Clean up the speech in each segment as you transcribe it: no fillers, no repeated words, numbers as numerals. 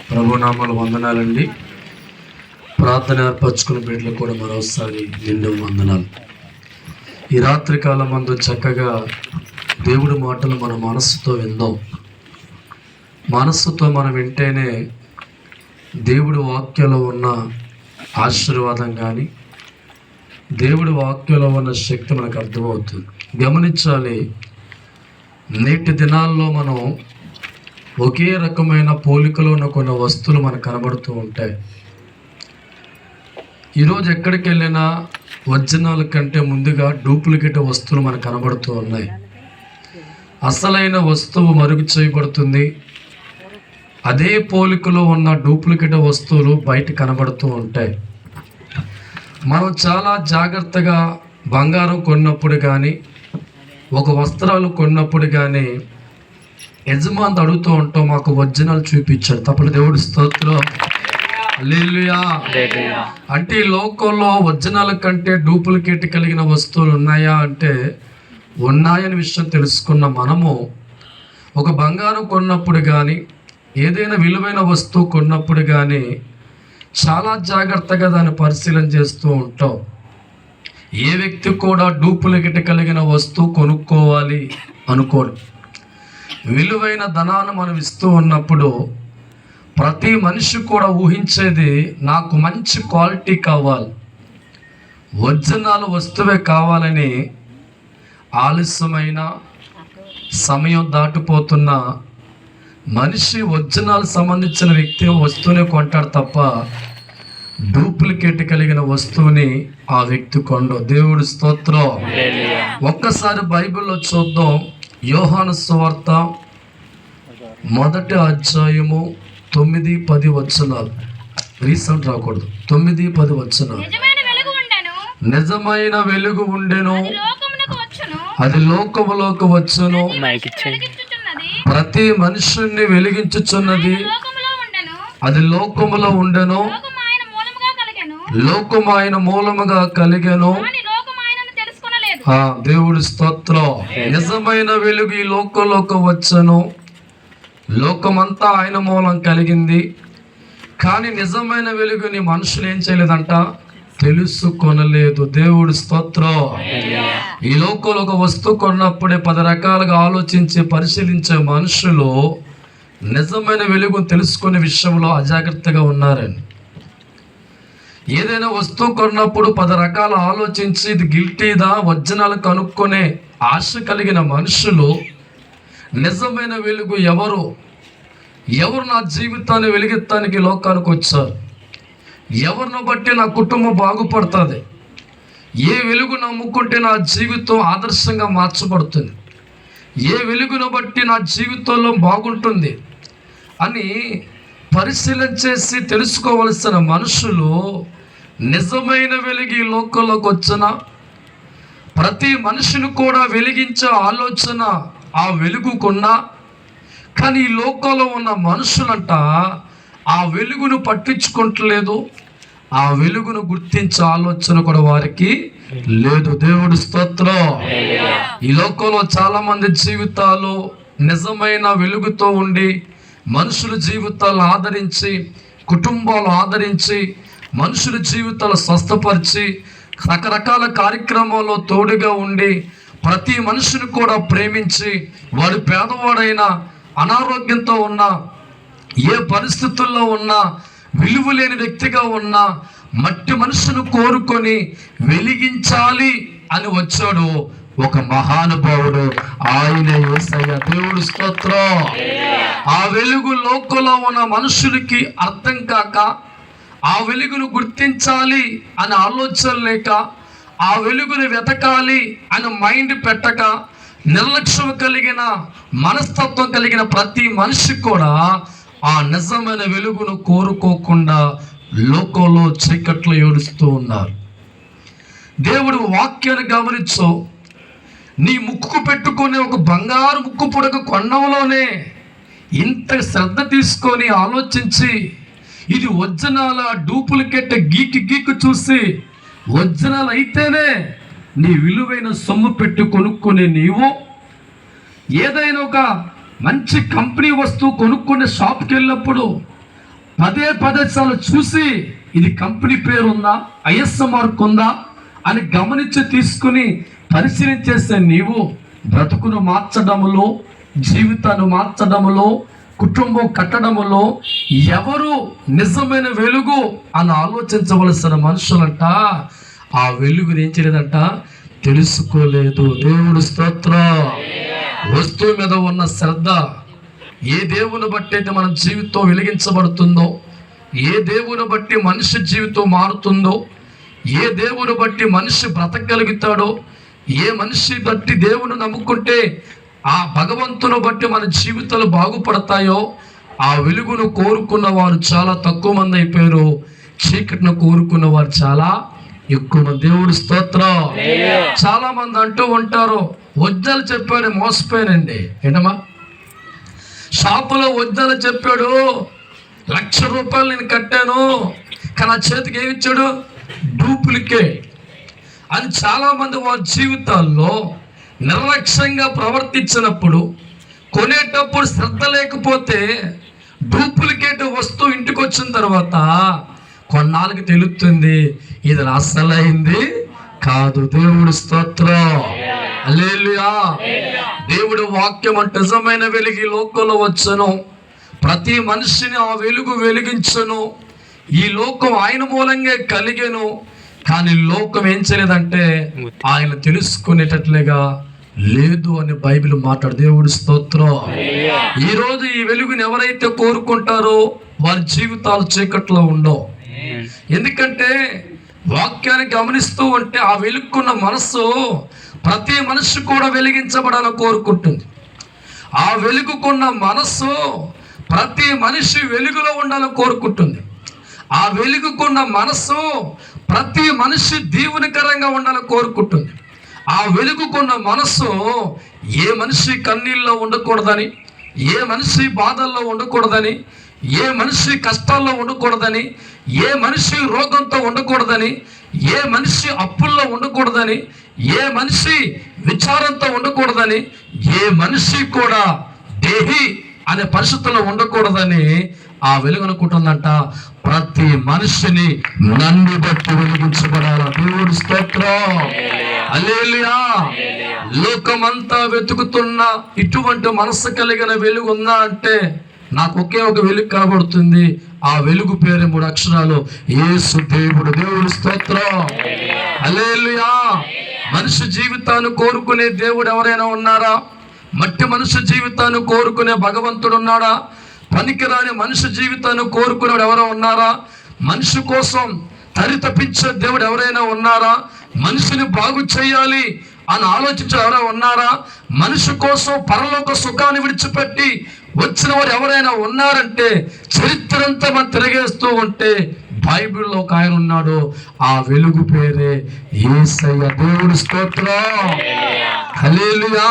ప్రభునామాలు వందనాలండి. ప్రార్థన ఏర్పరచుకున్న బిడ్డలు కూడా మరోసారి నిండు వందనాలు. ఈ రాత్రి కాలం మందు చక్కగా దేవుడి మాటలు మన మనస్సుతో విందాం. మనస్సుతో మనం వింటేనే దేవుడి వాక్యంలో ఉన్న ఆశీర్వాదం కానీ దేవుడి వాక్యంలో ఉన్న శక్తి మనకు అర్థమవుతుంది. గమనించాలి, నేటి దినాల్లో మనం ఒకే రకమైన పోలికలో ఉన్న కొన్ని వస్తువులు మనకు కనబడుతూ ఉంటాయి. ఈరోజు ఎక్కడికి వెళ్ళినా ఒరిజినల్ కంటే ముందుగా డూప్లికేట్ వస్తువులు మనకు కనబడుతూ ఉన్నాయి. అసలైన వస్తువు మరుగు చేయబడుతుంది, అదే పోలికలో ఉన్న డూప్లికేట్ వస్తువులు బయట కనబడుతూ ఉంటాయి. మనం చాలా జాగ్రత్తగా బంగారం కొన్నప్పుడు కానీ ఒక వస్త్రాలు కొన్నప్పుడు కానీ యజమాని అడుగుతూ ఉంటాం, మాకు ఒరిజినల్ చూపించాడు. తప్పుడు దేవుడి స్తోత్రం, హల్లెలూయా. అంటే ఈ లోకంలో ఒరిజినల్ కంటే డూప్లికేట్ కలిగిన వస్తువులు ఉన్నాయా అంటే ఉన్నాయని విషయం తెలుసుకున్న మనము ఒక బంగారం కొన్నప్పుడు కానీ ఏదైనా విలువైన వస్తువు కొన్నప్పుడు కానీ చాలా జాగ్రత్తగా దాన్ని పరిశీలన చేస్తూ ఉంటాం. ఏ వ్యక్తి కూడా డూప్లికేట్ కలిగిన వస్తువు కొనుక్కోవాలి అనుకోడు. విలువైన ధనాన్ని మనం ఇస్తూ ఉన్నప్పుడు ప్రతి మనిషి కూడా ఊహించేది నాకు మంచి క్వాలిటీ కావాలి, ఒరిజినల్ వస్తువే కావాలని ఆలస్యమైన సమయం దాటిపోతున్న మనిషి ఒరిజినల్ సంబంధించిన వ్యక్తి వస్తువుని కొంటాడు తప్ప డూప్లికేట్ కలిగిన వస్తువుని ఆ వ్యక్తి కొండు. దేవుడి స్తోత్రం. ఒక్కసారి బైబిల్లో చూద్దాం. యోహాను సువార్త 1వ అధ్యాయము 9-10 వచనాలు. రీసెంట్ రాకూడదు. 9-10 వచనాలు. నిజమైన వెలుగు ఉండెను, అది లోకములోకి వచ్చును, ప్రతి మనుషుణ్ణి వెలిగించుచున్నది, అది లోకములో ఉండెను, లోకము ఆయన మూలముగా కలిగెను. దేవుడి స్తోత్రం. నిజమైన వెలుగు ఈ లోకంలోకి వచ్చను, లోకమంతా ఆయన మూలం కలిగింది. కానీ నిజమైన వెలుగుని మనుషులు ఏం చేయలేదంట, తెలుసుకొనలేదు. దేవుడి స్తోత్రం. ఈ లోకంలో ఒక వస్తువు కొన్నప్పుడే 10 రకాలుగా ఆలోచించి పరిశీలించే మనుషులు నిజమైన వెలుగును తెలుసుకునే విషయంలో అజాగ్రత్తగా ఉన్నారని. ఏదైనా వస్తువు కొన్నప్పుడు 10 రకాలు ఆలోచించి ఇది గిల్టీదా ఒరిజినల్ కనుక్కునే ఆశ కలిగిన మనుషులు నిజమైన వెలుగు ఎవరు నా జీవితాన్ని వెలిగెత్తానికి లోకానికి వచ్చారు, ఎవరిని బట్టి నా కుటుంబం బాగుపడుతుంది, ఏ వెలుగు నమ్ముకుంటే నా జీవితం ఆదర్శంగా మార్చబడుతుంది, ఏ వెలుగును బట్టి నా జీవితంలో బాగుంటుంది అని పరిశీలన చేసి తెలుసుకోవలసిన మనుషులు నిజమైన వెలుగు ఈ లోకంలోకి వచ్చిన ప్రతి మనిషిని కూడా వెలిగించే ఆలోచన ఆ వెలుగుకున్నా, కానీ ఈ లోకంలో ఉన్న మనుషులంట ఆ వెలుగును పట్టించుకోవట్లేదు, ఆ వెలుగును గుర్తించే ఆలోచన కూడా వారికి లేదు. దేవుడి స్తోత్రం. ఈ లోకంలో చాలా మంది జీవితాలు నిజమైన వెలుగుతో ఉండి మనుషుల జీవితాలు ఆదరించి, కుటుంబాలు ఆదరించి, మనుషుల జీవితాలు స్వస్థపరిచి, రకరకాల కార్యక్రమాల్లో తోడుగా ఉండి ప్రతి మనిషిని కూడా ప్రేమించి, వాడు పేదవాడైనా అనారోగ్యంతో ఉన్నా ఏ పరిస్థితుల్లో ఉన్నా విలువ లేని వ్యక్తిగా ఉన్నా మట్టి మనుషును కోరుకొని వెలిగించాలి అని వచ్చాడు ఒక మహానుభావుడు, ఆయనే యేసయ్య. దేవుడి స్తోత్రం. ఆ వెలుగు లోకంలో ఉన్న మనుషులకి అర్థం కాక, ఆ వెలుగును గుర్తించాలి అని ఆలోచన లేక, ఆ వెలుగును వెతకాలి అని మైండ్ పెట్టక, నిర్లక్ష్యం కలిగిన మనస్తత్వం కలిగిన ప్రతి మనిషి కూడా ఆ నిజమైన వెలుగును కోరుకోకుండా లోకంలో చీకట్లో ఏడుస్తూ ఉన్నారు. దేవుడు వాక్యాన్ని గమనించు. నీ ముక్కుకు పెట్టుకునే ఒక బంగారు ముక్కు పుడక కొండంలోనే ఇంత శ్రద్ధ తీసుకొని ఆలోచించి ఇది ఒరిజినల్ డూప్లికేట్ గీకి చూసి ఒరిజినల్ అయితేనే నీ విలువైన సొమ్ము పెట్టి కొనుక్కునే నీవు ఏదైనా ఒక మంచి కంపెనీ వస్తువు కొనుక్కునే షాప్కి వెళ్ళినప్పుడు పదే సార్లు చూసి ఇది కంపెనీ పేరు ఉందా, ఐఎస్ఐ మార్క్ ఉందా అని గమనించి తీసుకుని పరిశీలించేస్తే నీవు బ్రతుకును మార్చడములో, జీవితాన్ని మార్చడములో, కుటుంబం కట్టడములో ఎవరు నిజమైన వెలుగు అని ఆలోచించవలసిన మనుషులంట ఆ వెలుగుని ఏం చేయలేదంట, తెలుసుకోలేదు. దేవుడు స్తోత్రం. వస్తువు మీద ఉన్న శ్రద్ధ, ఏ దేవుని బట్టి అయితే మన జీవితం వెలిగించబడుతుందో, ఏ దేవుని బట్టి మనిషి జీవితం మారుతుందో, ఏ దేవుని బట్టి మనిషి బ్రతకగలుగుతాడో, ఏ మనిషి బట్టి దేవుని నమ్ముకుంటే ఆ భగవంతుని బట్టి మన జీవితాలు బాగుపడతాయో ఆ వెలుగును కోరుకున్న వారు చాలా తక్కువ మంది అయిపోయారు. చీకటిని కోరుకున్న వారు చాలా ఎక్కువ మంది. దేవుడు స్తోత్రం. చాలా మంది అంటూ ఉంటారు, వజ్జలు చెప్పాడు మోసపోయానండి. ఏంటమ్మా, షాపులో వజ్జలు చెప్పాడు, ₹1,00,000 నేను కట్టాను, కానీ ఆ చేతికి ఏమి ఇచ్చాడు, డూప్లికేట్ అని. చాలామంది వారి జీవితాల్లో నిర్లక్ష్యంగా ప్రవర్తించినప్పుడు, కొనేటప్పుడు శ్రద్ధ లేకపోతే డూప్లికేట్ వస్తువు ఇంటికి వచ్చిన తర్వాత కొన్నాళ్ళకి తెలుస్తుంది ఇది అసలైంది కాదు. దేవుడు స్తోత్రం. హల్లెలూయా. దేవుడు వాక్యం అంటే నిజమైన వెలుగు లోకంలో వచ్చును, ప్రతి మనిషిని ఆ వెలుగు వెలిగించును. ఈ లోకం ఆయన మూలంగా కలిగెను, కానీ లోకం ఏం చేయలేదంటే ఆయన తెలుసుకునేటట్లుగా లేదు అని బైబిల్ మాట్లాడు. దేవుడు స్తోత్రం. ఈరోజు ఈ వెలుగుని ఎవరైతే కోరుకుంటారో వారి జీవితాలు చీకట్లో ఉండవు. ఎందుకంటే వాక్యాన్ని గమనిస్తూ ఉంటే ఆ వెలుగుకున్న మనస్సు ప్రతి మనిషి కూడా వెలిగించబడాలని కోరుకుంటుంది. ఆ వెలుగుకున్న మనస్సు ప్రతి మనిషి వెలుగులో ఉండాలని కోరుకుంటుంది. ఆ వెలుగుకున్న మనస్సు ప్రతి మనిషి దీవెనకరంగా ఉండాలని కోరుకుంటుంది. ఆ వెలుగుకున్న మనస్సు ఏ మనిషి కన్నీళ్ళలో ఉండకూడదని, ఏ మనిషి బాధల్లో ఉండకూడదని, ఏ మనిషి కష్టాల్లో ఉండకూడదని, ఏ మనిషి రోగంతో ఉండకూడదని, ఏ మనిషి అప్పుల్లో ఉండకూడదని, ఏ మనిషి విచారంతో ఉండకూడదని, ఏ మనిషి కూడా దేహి అనే పరిస్థితుల్లో ఉండకూడదని ఆ వెలుగు అనుకుంటుందంట. ప్రతి మనిషిని నన్ను బట్టి వెలిగించబడాలి. దేవుడు స్తోత్రం. హల్లెలూయా. లోకమంతా వెతుకుతున్న ఇటువంటి మనసు కలిగిన వెలుగు ఉందా అంటే నాకు ఒకే ఒక వెలుగు కనబడుతుంది. ఆ వెలుగు పేరు 3 అక్షరాలు, యేసు దేవుడు. దేవుడు స్తోత్రం. హల్లెలూయా. మనిషి జీవితాన్ని కోరుకునే దేవుడు ఎవరైనా ఉన్నారా? మట్టి మనిషి జీవితాన్ని కోరుకునే భగవంతుడు ఉన్నాడా? పనికిరాని మనిషి జీవితాన్ని కోరుకునేవాడు ఎవరో ఉన్నారా? మనిషి కోసం తప్పించే దేవుడు ఎవరైనా ఉన్నారా? మనిషిని బాగు చేయాలి అని ఆలోచించే ఎవరైనా ఉన్నారా? మనిషి కోసం పరలోక సుఖాన్ని విడిచిపెట్టి వచ్చిన వారు ఎవరైనా ఉన్నారంటే చరిత్ర అంతా మనం తిరిగేస్తూ ఉంటే బైబిల్లో ఒక ఆయన ఉన్నాడు, ఆ వెలుగు పేరే యేసయ్య. దేవుడు స్తోత్రం. హల్లెలూయా.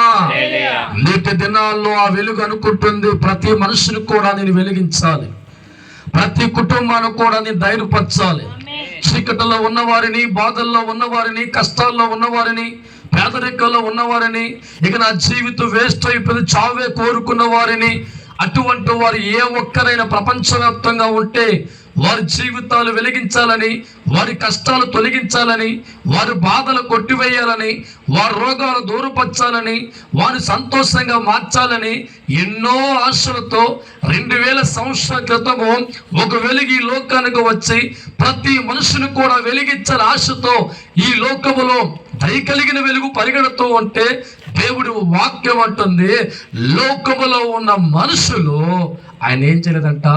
నేటి దినాల్లో ఆ వెలుగు అనుకుంటుంది ప్రతి మనుషుని కూడా నేను వెలిగించాలి, ప్రతి కుటుంబాన్ని కూడా నేను ధైర్యపరచాలి. చీకటిలో ఉన్నవారిని, బాధల్లో ఉన్నవారిని, కష్టాల్లో ఉన్నవారిని, పేదరికంలో ఉన్నవారిని, ఇక నా జీవితం వేస్ట్ అయిపోయింది చావే కోరుకున్న వారిని, అటువంటి వారు ఏ ఒక్కరైనా ప్రపంచవ్యాప్తంగా ఉంటే వారి జీవితాలు వెలిగించాలని, వారి కష్టాలు తొలగించాలని, వారి బాధలు కొట్టివేయాలని, వారి రోగాలు దూరపరచాలని, వారి సంతోషంగా మార్చాలని ఎన్నో ఆశలతో 2000 సంవత్సరాల క్రితము ఒక వెలుగు ఈ లోకానికి వచ్చి ప్రతి మనుషుని కూడా వెలిగించాలని ఆశతో ఈ లోకములో దయ కలిగిన వెలుగు పరిగెడుతూ ఉంటే దేవుడి వాక్యం అంటుంది లోకములో ఉన్న మనుషులు ఆయన ఏం చేయలేదంట,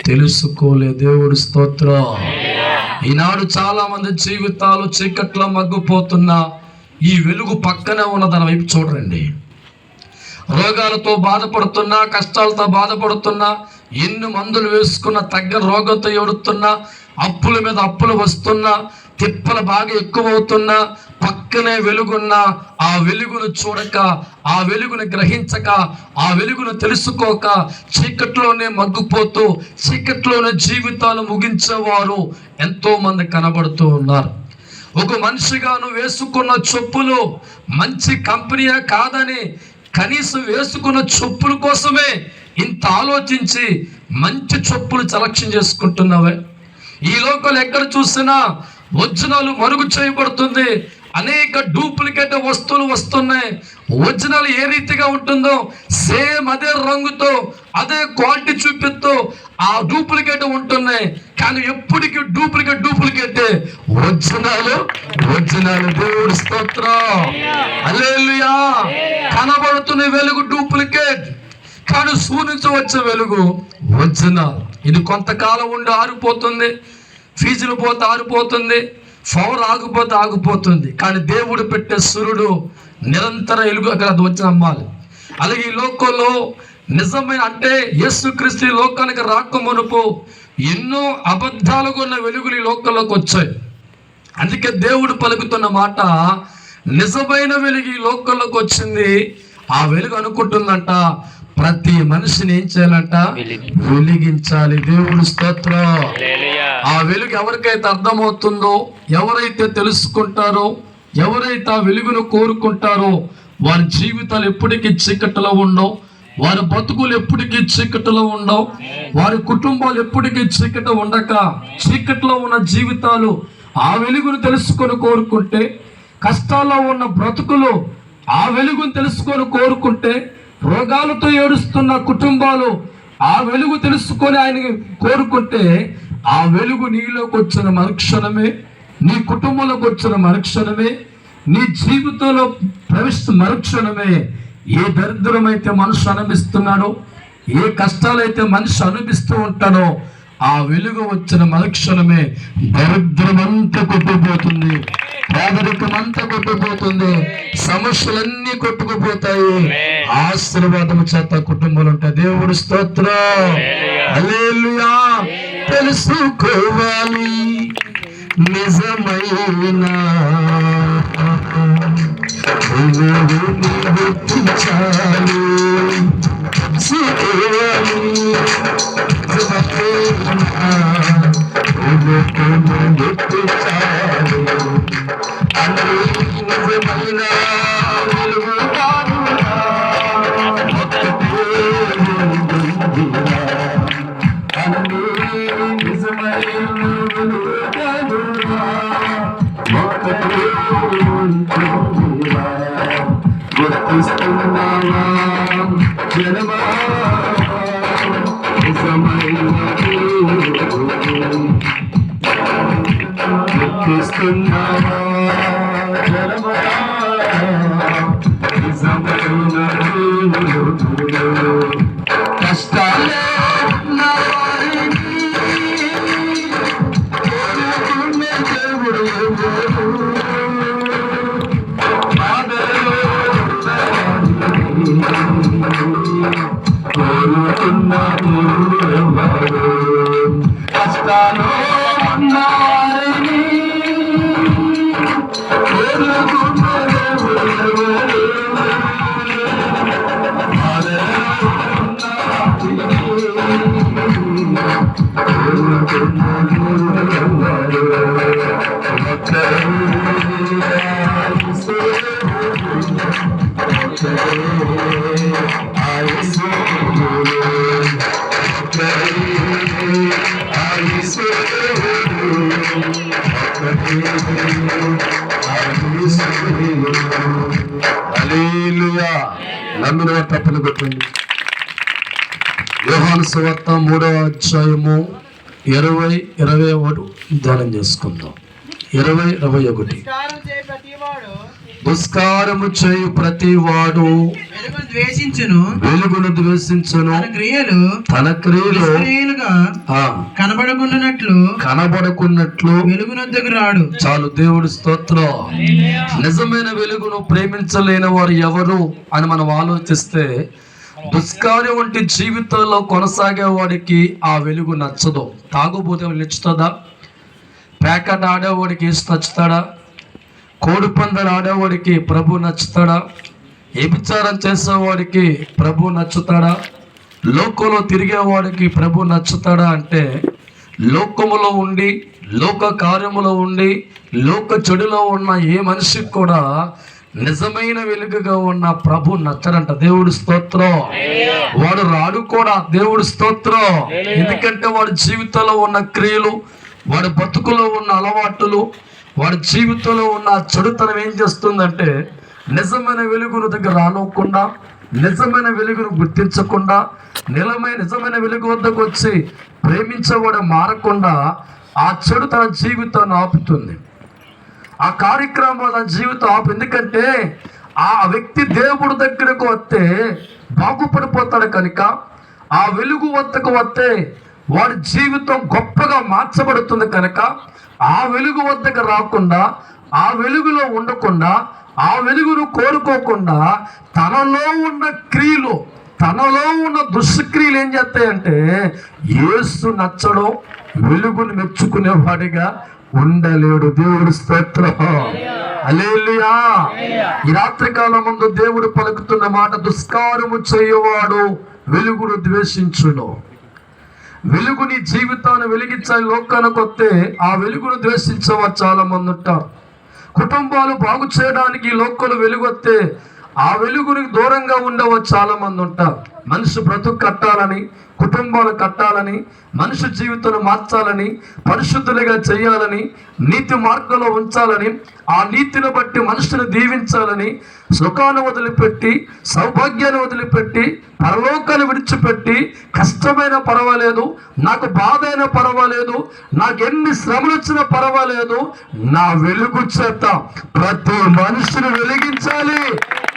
తెలుసుకోలేదు. దేవుడు స్తోత్రం. ఈనాడు చాలా మంది జీవితాలు చీకట్లో మగ్గిపోతున్నా ఈ వెలుగు పక్కనే ఉన్నదాని వైపు చూడరండి. రోగాలతో బాధపడుతున్నా, కష్టాలతో బాధపడుతున్నా, ఎన్ని మందులు వేసుకున్నా తగ్గ రోగంతో ఏడుతున్నా, అప్పుల మీద అప్పులు వస్తున్నా, తిప్పలు బాగా ఎక్కువవుతున్నా, పక్కనే వెలుగున్న ఆ వెలుగును చూడక, ఆ వెలుగును గ్రహించక, ఆ వెలుగును తెలుసుకోక చీకట్లోనే మగ్గిపోతూ చీకట్లోనే జీవితాలు ముగించేవారు ఎంతో మంది కనబడుతూ ఉన్నారు. ఒక మనిషిగా నువ్వు వేసుకున్న చెప్పులు మంచి కంపెనీయే కాదని కనీసం వేసుకున్న చెప్పుల కోసమే ఇంత ఆలోచించి మంచి చెప్పులు సెలక్షన్ చేసుకుంటున్నావే. ఈ లోకంలో ఎక్కడ చూసినా ఒరిజినల్ మరుగు చేయబడుతుంది, అనేక డూప్లికేట్ వస్తువులు వస్తున్నాయి. ఒరిజినల్ ఏ రీతిగా ఉంటుందో సేమ్ అదే రంగుతో అదే క్వాలిటీ చూపిస్తూ ఆ డూప్లికేట్ ఉంటున్నాయి. కానీ ఎప్పటికీ డూప్లికేట్ ఒరిజినల్ దేవుడి స్తోత్రం, హల్లెలూయా. కనబడుతున్న వెలుగు డూప్లికేట్, కానీ సూర్యునికి వచ్చే వెలుగు ఒరిజినల్. ఇది కొంతకాలం ఉండి ఆరిపోతుంది, ఫీజులు పోతే ఆరిపోతుంది, పవర్ ఆగిపోతుంది. కానీ దేవుడు పెట్టే సూర్యుడు నిరంతర వెలుగు అక్కడ అది వచ్చి నమ్మాలి. అలాగే ఈ లోకంలో నిజమైన అంటే యేసుక్రీస్తు ఈ లోకానికి రాకమునుపు ఎన్నో అబద్ధాలుగా ఉన్న వెలుగులు ఈ లోకంలోకి వచ్చాయి. అందుకే దేవుడు పలుకుతున్న మాట, నిజమైన వెలుగు ఈ లోకంలోకి వచ్చింది. ఆ వెలుగు అనుకుంటుందంట, ప్రతి మనిషిని ఏం చేయాలంట, వెలిగించాలి. దేవుడి స్తోత్రం. ఆ వెలుగు ఎవరికైతే అర్థమవుతుందో, ఎవరైతే తెలుసుకుంటారో, ఎవరైతే ఆ వెలుగును కోరుకుంటారో, వారి జీవితాలు ఎప్పటికీ చీకటిలో ఉండవు, వారి బతుకులు ఎప్పటికీ చీకటిలో ఉండవు, వారి కుటుంబాలు ఎప్పటికీ చీకటి ఉండక చీకటిలో ఉన్న జీవితాలు ఆ వెలుగును తెలుసుకొని కోరుకుంటే, కష్టాల్లో ఉన్న బ్రతుకులు ఆ వెలుగును తెలుసుకొని కోరుకుంటే, రోగాలతో ఏడుస్తున్న కుటుంబాలు ఆ వెలుగు తెలుసుకొని ఆయనకి కోరుకుంటే, ఆ వెలుగు నీలోకి వచ్చిన మరుక్షణమే, నీ కుటుంబంలోకి వచ్చిన మరుక్షణమే, నీ జీవితంలో ప్రవేశిస్తున్న మరుక్షణమే, ఏ దరిద్రమైతే మనిషి అనుభవిస్తున్నాడో, ఏ కష్టాలైతే మనిషి అనుభవిస్తూ ఉంటాడో, ఆ వెలుగు వచ్చిన మరుక్షణమే దరిద్రమంతా కొట్టుకుపోతుంది, పేదరికం అంతా కొట్టుకుపోతుంది, సమస్యలన్నీ కొట్టుకుపోతాయి. ఆశీర్వాదము చేత కుటుంబాలు ఉంటాయి. దేవుడి స్తోత్రం, హల్లెలూయా. తెలుసుకోవాలి నిజమైన గుర్తించాలి, నిజమైన గుర్తిస్తున్నావా జనమా, గుర్తిస్తున్నావా జనమా, కష్టాలే కష్టాలు హల్లెలూయా. నమ్మిన వారు తప్పలు కొట్టండి. యోహాను సువార్త 3వ అధ్యాయము 20-21 ధ్యానం చేసుకుందాం. 20-21. దుష్కారము చేయు ప్రతి వాడు వెలుగును ద్వేషించును, తన క్రియలు కనబడకున్నట్లు వెలుగునొద్దకు రాడు. చాలు. దేవుడి స్తోత్రం. నిజమైన వెలుగును ప్రేమించలేని వారు ఎవరు అని మనం ఆలోచిస్తే, దుష్కార్యం వంటి జీవితంలో కొనసాగే వాడికి ఆ వెలుగు నచ్చదు. తాగుబోతే నచ్చుతుందా? ప్యాకెట్ ఆడేవాడికి ఏసు నచ్చుతాడా? కోడిపందాలు ఆడేవాడికి ప్రభు నచ్చుతాడా? వ్యభిచారం చేసేవాడికి ప్రభు నచ్చుతాడా? లోకంలో తిరిగేవాడికి ప్రభు నచ్చుతాడా? అంటే లోకములో ఉండి, లోక కార్యములో ఉండి, లోక చెడులో ఉన్న ఏ మనిషికి కూడా నిజమైన వెలుగుగా ఉన్న ప్రభు నచ్చడంట. దేవుడి స్తోత్రం. వాడు రాడు కూడా. దేవుడి స్తోత్రం. ఎందుకంటే వాడి జీవితంలో ఉన్న క్రియలు, వాడి బతుకులో ఉన్న అలవాటులు, వాడి జీవితంలో ఉన్న చెడుతనం ఏం చేస్తుందంటే నిజమైన వెలుగును దగ్గర రానివ్వకుండా, నిజమైన వెలుగును గుర్తించకుండా, నిజమైన వెలుగు వద్దకు వచ్చి ప్రేమించేవాడు మారకుండా ఆ చెడు తన జీవితాన్ని ఆపుతుంది. ఆ కార్యక్రమం తన జీవితం ఆపు. ఎందుకంటే ఆ వ్యక్తి దేవుడి దగ్గరకు వస్తే బాగుపడిపోతాడు కనుక, ఆ వెలుగు వద్దకు వస్తే వాడి జీవితం గొప్పగా మార్చబడుతుంది కనుక, ఆ వెలుగు వద్దకు రాకుండా, ఆ వెలుగులో ఉండకుండా, ఆ వెలుగును కోరుకోకుండా తనలో ఉన్న క్రియలు, తనలో ఉన్న దుష్క్రియలు ఏం చేస్తాయంటే యేసు నచ్చడం, వెలుగును మెచ్చుకునేవాడిగా ఉండలేడు. దేవుడి స్తోత్రం. హల్లెలూయా. ఈ రాత్రికాలం ముందు దేవుడు పలుకుతున్న మాట, దుష్కారము చేయవాడు వెలుగును ద్వేషించును. వెలుగు నీ జీవితాన్ని వెలిగించాలి. లోకానికి వస్తే ఆ వెలుగును ద్వేషించేవారు చాలా మంది ఉంటారు. కుటుంబాలు బాగు చేయడానికి లోకంలో వెలుగొస్తే ఆ వెలుగునికి దూరంగా ఉండేవారు చాలా మంది ఉంటారు. మనిషి బ్రతుకు కట్టాలని, కుటుంబాలు కట్టాలని, మనిషి జీవితాన్ని మార్చాలని, పరిశుద్ధులుగా చేయాలని, నీతి మార్గంలో ఉంచాలని, ఆ నీతిని బట్టి మనుషుని దీవించాలని, సుఖాన్ని వదిలిపెట్టి, సౌభాగ్యాన్ని వదిలిపెట్టి, పరలోకాన్ని విడిచిపెట్టి, కష్టమైన పర్వాలేదు, నాకు బాధ అయినా పర్వాలేదు, నాకు ఎన్ని శ్రమలు వచ్చినా పర్వాలేదు, నా వెలుగు చేత ప్రతి మనుషుని వెలిగించాలి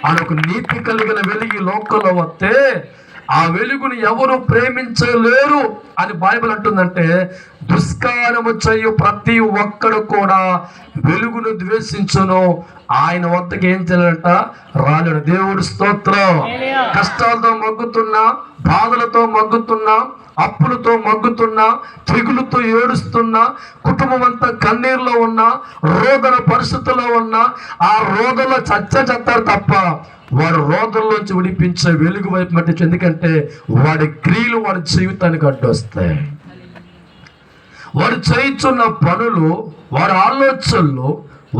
అని ఒక నీతి కలిగిన వెలిగి లోకంలో వస్తే ఆ వెలుగుని ఎవరు ప్రేమించలేరు అని బైబిల్ అంటుందంటే, దుష్కారము చేయు ప్రతి ఒక్కడు కూడా వెలుగును ద్వేషించును, ఆయన వద్దకు ఏం చేయాలంట రాలేడు. దేవుడి స్తోత్రం. కష్టాలతో మగ్గుతున్నా, బాధలతో మగ్గుతున్నా, అప్పులతో మగ్గుతున్నా, తెగులుతో ఏడుస్తున్నా, కుటుంబం అంతా కన్నీరులో ఉన్నా, రోదన పరిస్థితుల్లో ఉన్నా, ఆ రోదనలో చచ్చేస్తారు తప్ప వాడు రోదనలోంచి విడిపించే వెలుగు వైపు మట్టించి. ఎందుకంటే వాడి క్రియలు వాడి జీవితానికి అడ్డొస్తాయి. వాడు చేయించున్న పనులు, వాడి ఆలోచనలు,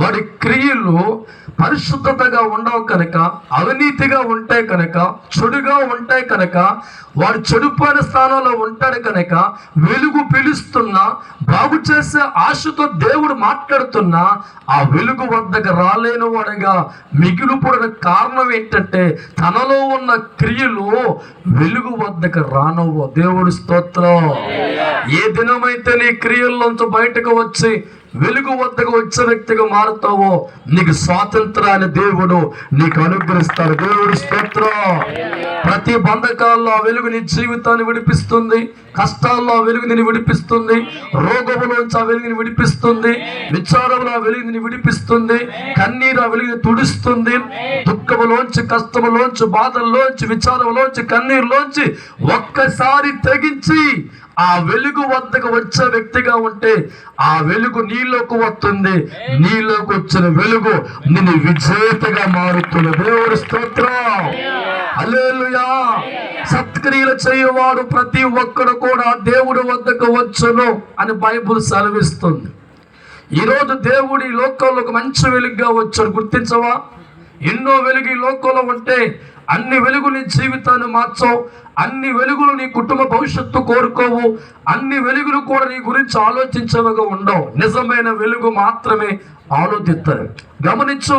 వాడి క్రియలు పరిశుద్ధతగా ఉండవు కనుక, అవినీతిగా ఉంటాయి కనుక, చెడుగా ఉంటాయి కనుక, వాడు చెడుపోయిన స్థానంలో ఉంటాడు కనుక, వెలుగు పిలుస్తున్నా, బాగు చేసే ఆశతో దేవుడు మాట్లాడుతున్నా ఆ వెలుగు వద్దకు రాలేని వాడిగా మిగిలిపోయిన కారణం ఏంటంటే తనలో ఉన్న క్రియలు వెలుగు వద్దకు రానవ్వు. దేవుడి స్తోత్రం. ఏ దినమైతే నీ క్రియల్లోంచి బయటకు వచ్చి వెలుగు వద్దకు వచ్చే వ్యక్తిగా మారుతావో నీకు స్వాతంత్రాన్ని దేవుడు నీకు అనుగ్రహిస్తాడు. దేవుడి స్తోత్రం. ప్రతి బంధకాల్లో ఆ వెలుగు నీ జీవితాన్ని విడిపిస్తుంది, కష్టాల్లో ఆ వెలుగు నిన్ను విడిపిస్తుంది, రోగములోంచి ఆ వెలుగుని విడిపిస్తుంది, విచారంలో ఆ వెలుగుని విడిపిస్తుంది, కన్నీరు ఆ వెలుగుని తుడుస్తుంది, దుఃఖములోంచి, కష్టములోంచి, బాధల్లోంచి, విచారంలోంచి, కన్నీరులోంచి ఒక్కసారి తెగించి ఆ వెలుగు వద్దకు వచ్చే వ్యక్తిగా ఉంటే ఆ వెలుగు నీలోకి వస్తుంది. నీలోకి వచ్చిన వెలుగు నిన్ను విజేతగా మారుతుంది. దేవుడి స్తోత్రం. హల్లెలూయా. సత్క్రియలు చేయవాడు ప్రతి ఒక్కడు కూడా దేవుడి వద్దకు వచ్చును అని బైబిల్ సెలవిస్తుంది. ఈరోజు దేవుడి లోకంలో ఒక మంచి వెలుగుగా వచ్చాడు. గుర్తించవా? ఎన్నో వెలుగు ఈ లోకంలో ఉంటే అన్ని వెలుగు నీ జీవితాన్ని మార్చవు, అన్ని వెలుగులు నీ కుటుంబ భవిష్యత్తు కోరుకోవు, అన్ని వెలుగులు కూడా నీ గురించి ఆలోచించవగా ఉండవు. నిజమైన వెలుగు మాత్రమే ఆలోచిస్తారు. గమనించు,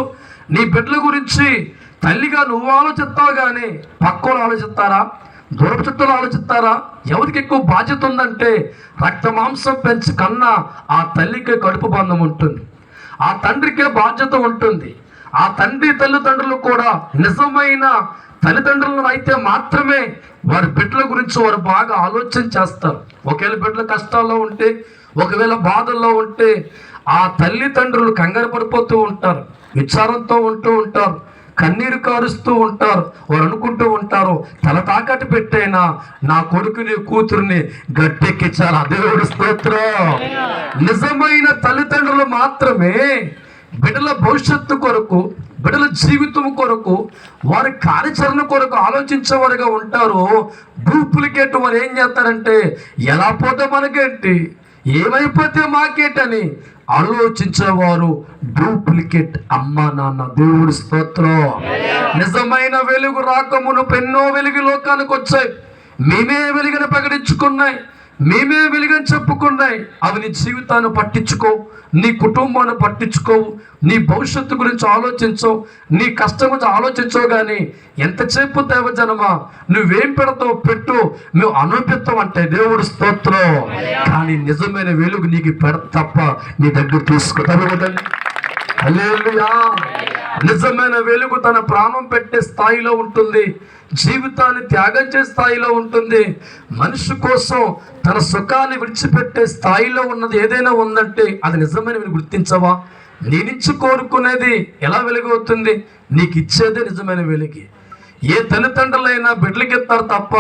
నీ బిడ్డల గురించి తల్లిగా నువ్వు ఆలోచిస్తావు కానీ పక్కన ఆలోచిస్తారా? దూరపు చుట్టూలు ఆలోచిస్తారా? ఎవరికి ఎక్కువ బాధ్యత ఉందంటే రక్త మాంసం పెంచి కన్నా ఆ తల్లికే కడుపు బంధం ఉంటుంది, ఆ తండ్రికే బాధ్యత ఉంటుంది. ఆ తండ్రి తల్లిదండ్రులు కూడా నిజమైన తల్లిదండ్రులను అయితే మాత్రమే వారి బిడ్డల గురించి వారు బాగా ఆలోచన చేస్తారు. ఒకవేళ బిడ్డల కష్టాల్లో ఉంటే, ఒకవేళ బాధల్లో ఉంటే ఆ తల్లిదండ్రులు కంగారు పడిపోతూ ఉంటారు, విచారంతో ఉంటూ ఉంటారు, కన్నీరు కారుస్తూ ఉంటారు. వారు అనుకుంటూ ఉంటారు, తల తాకట్టు పెట్టైనా నా కొడుకుని కూతురుని గట్టెక్కించాలి. దేవుడి స్తోత్రం. నిజమైన తల్లిదండ్రులు మాత్రమే బిడ్డల భవిష్యత్తు కొరకు, బిడ్డల జీవితం కొరకు, వారి కార్యాచరణ కొరకు ఆలోచించేవారుగా ఉంటారు. డూప్లికేట్ వారు ఏం చేస్తారంటే ఎలా పోతే మనకేంటి, ఏమైపోతే మాకేంటని ఆలోచించేవారు డూప్లికేట్ అమ్మా నాన్న. దేవుడి స్తోత్రం. నిజమైన వెలుగు రాకమునుపు ఎన్నో వెలుగు లోకానికి వచ్చాయి. మేమే వెలుగును ప్రకటించుకున్నాయి, మేమే వెలుగని చెప్పుకున్నాయి. అవి నీ జీవితాన్ని పట్టించుకో, నీ కుటుంబాన్ని పట్టించుకోవు, నీ భవిష్యత్తు గురించి ఆలోచించవు, నీ కష్టం గురించి ఆలోచించవు. కానీ ఎంతసేపు దేవజనమా నువ్వేం పెడతావు పెట్టు, నువ్వు అనుభవిస్తావు అంటే దేవుడు స్తోత్రం. కానీ నిజమైన వెలుగు నీకు తప్ప నీ దగ్గర తీసుకుంటారు. హల్లెలూయా. నిజమైన వెలుగు తన ప్రాణం పెట్టే స్థాయిలో ఉంటుంది, జీవితాన్ని త్యాగం చేసే స్థాయిలో ఉంటుంది. మనిషి కోసం తన సుఖాన్ని విడిచిపెట్టే స్థాయిలో ఉన్నది ఏదైనా ఉందంటే అది నిజమైన వెలుగు. గుర్తించవా? నీ నుంచి కోరుకునేది ఎలా వెలుగవుతుంది? నీకు ఇచ్చేదే నిజమైన వెలుగు. ఏ తల్లిదండ్రులైనా బిడ్డలకి ఇస్తారు తప్ప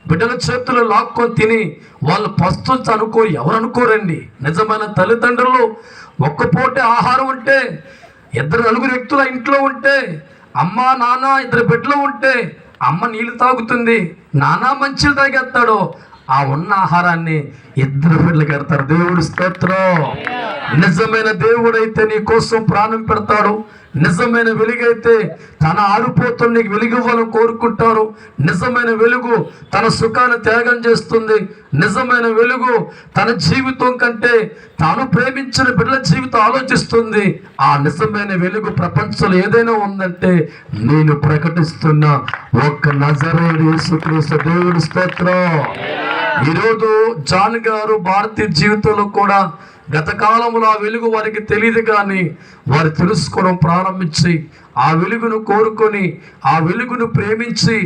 బిడ్డల చేతులు లాక్కొని తిని వాళ్ళు పస్తుంచి అనుకోరు. ఎవరు అనుకోరండి. నిజమైన తల్లిదండ్రులు ఒక్కపూటే ఆహారం ఉంటే, ఇద్దరు నలుగురు వ్యక్తుల ఇంట్లో ఉంటే, అమ్మ నాన్న ఇద్దరు బిడ్డలు ఉంటే అమ్మ నీళ్ళు తాగుతుంది, నాన్న మంచిలు తాగేస్తాడు. ఆ ఉన్న ఆహారాన్ని ఇద్దరు బిడ్డలకి ఎడతారు. దేవుడి స్తోత్రం. నిజమైన దేవుడైతే నీ కోసం ప్రాణం పెడతాడు. నిజమైన వెలుగైతే తన ఆరిపోతున్న నీకు వెలుగు ఇవ్వాలని కోరుకుంటారు. నిజమైన వెలుగు తన సుఖాన్ని త్యాగం చేస్తుంది. నిజమైన వెలుగు తన జీవితం కంటే తాను ప్రేమించిన బిడ్డల జీవితం ఆలోచిస్తుంది. ఆ నిజమైన వెలుగు ప్రపంచంలో ఏదైనా ఉందంటే నేను ప్రకటిస్తున్న ఒక్క నజరేయుడు యేసుక్రీస్తు. దేవుడి స్తోత్రం. ఈరోజు జాన్ గారు భారతీయ జీవితంలో కూడా గత కాలంలో ఆ వెలుగు వారికి తెలియదు, కానీ వారు తెలుసుకోవడం ప్రారంభించి ఆ వెలుగును కోరుకొని ఆ వెలుగును ప్రేమించి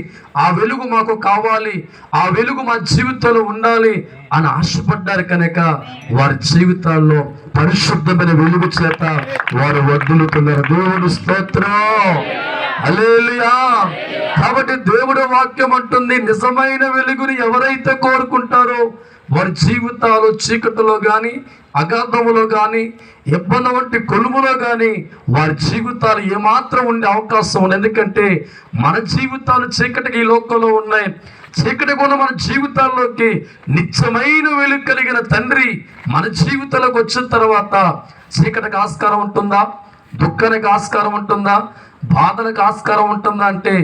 ఆ వెలుగు మాకు కావాలి, ఆ వెలుగు మా జీవితంలో ఉండాలి అని ఆశపడ్డారు. కనుక వారి జీవితాల్లో పరిశుద్ధమైన వెలుగు చేత వారు వర్ధిల్లుతున్నారు. దేవుడు స్తోత్రం. హల్లెలూయా. కాబట్టి దేవుడి వాక్యం అంటుంది, నిజమైన వెలుగుని ఎవరైతే కోరుకుంటారో వారి జీవితాలు చీకటిలో కానీ అగాధములో కానీ ఇబ్బంది వంటి కొలుములో కానీ వారి జీవితాలు ఏమాత్రం ఉండే అవకాశం ఉంది. ఎందుకంటే మన జీవితాలు చీకటికి ఈ లోకంలో ఉన్నాయి. చీకటి కూడా మన జీవితాల్లోకి నిత్యమైన వెలుగు కలిగిన తండ్రి మన జీవితాలకు వచ్చిన తర్వాత చీకటికి ఆస్కారం ఉంటుందా? దుఃఖానికి ఆస్కారం ఉంటుందా? బాధలకు ఆస్కారం ఉంటుందా అంటే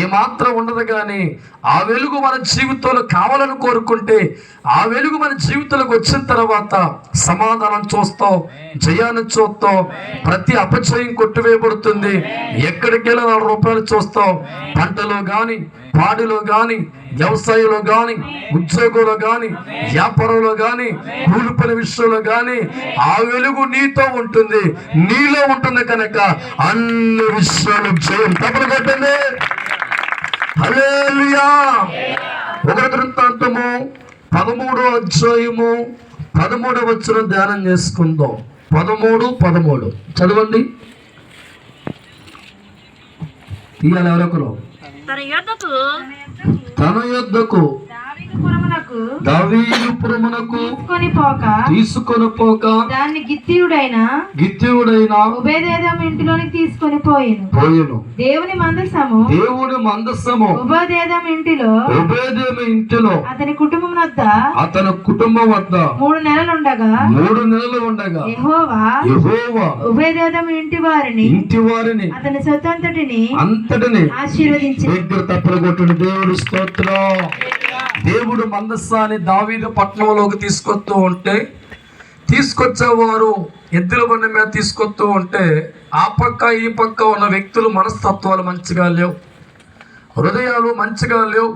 ఏమాత్రం ఉండదు. కానీ ఆ వెలుగు మన జీవితంలో కావాలని కోరుకుంటే ఆ వెలుగు మన జీవితంలోకి వచ్చిన తర్వాత సమాధానం చూస్తావు, జయాన్ని చూస్తావు, ప్రతి అపజయం కొట్టివేయబడుతుంది. ఎక్కడికి వెళ్ళి 4 రూపాయలు చూస్తావు. పంటలో కానీ, పాడిలో కానీ, వ్యవసాయంలో కానీ, ఉద్యోగంలో కానీ, వ్యాపారంలో కానీ, కూలి పని విషయంలో కానీ ఆ వెలుగు నీతో ఉంటుంది, నీలో ఉంటుంది. కనుక అన్ని విషయాలు జయం తప్పని కొట్టండి. హల్లెలూయా. 1 వృత్తాంతము 13వ అధ్యాయము 13వ వచనం ధ్యానం చేసుకుందాం. 13 చదవండి. తీయాలి ఎవరొకరు. తన యొద్దకు దావీదుపురమునకు తీసుకొని పోక దాన్ని గిత్తీయుడైన ఓబేదెదోము ఇంటిలోనికి తీసుకొని పోయెను. దేవుని మందసము ఓబేదెదోము ఇంటిలో అతని కుటుంబం వద్ద 3 నెలలు ఉండగా యెహోవా ఓబేదెదోము ఇంటి వారిని అతని సొత్తంతటిని ఆశీర్వదించాడు. తప్పగొట్టిన దేవుడు స్తోత్రం. దేవుడు మందస్సాన్ని దావీదు పట్టణంలోకి తీసుకొచ్చేవారు ఎద్దుల బండి మీద తీసుకొస్తూ ఉంటే ఆ పక్క ఈ పక్క ఉన్న వ్యక్తులు మనస్తత్వాలు మంచిగా లేవు, హృదయాలు మంచిగా లేవు.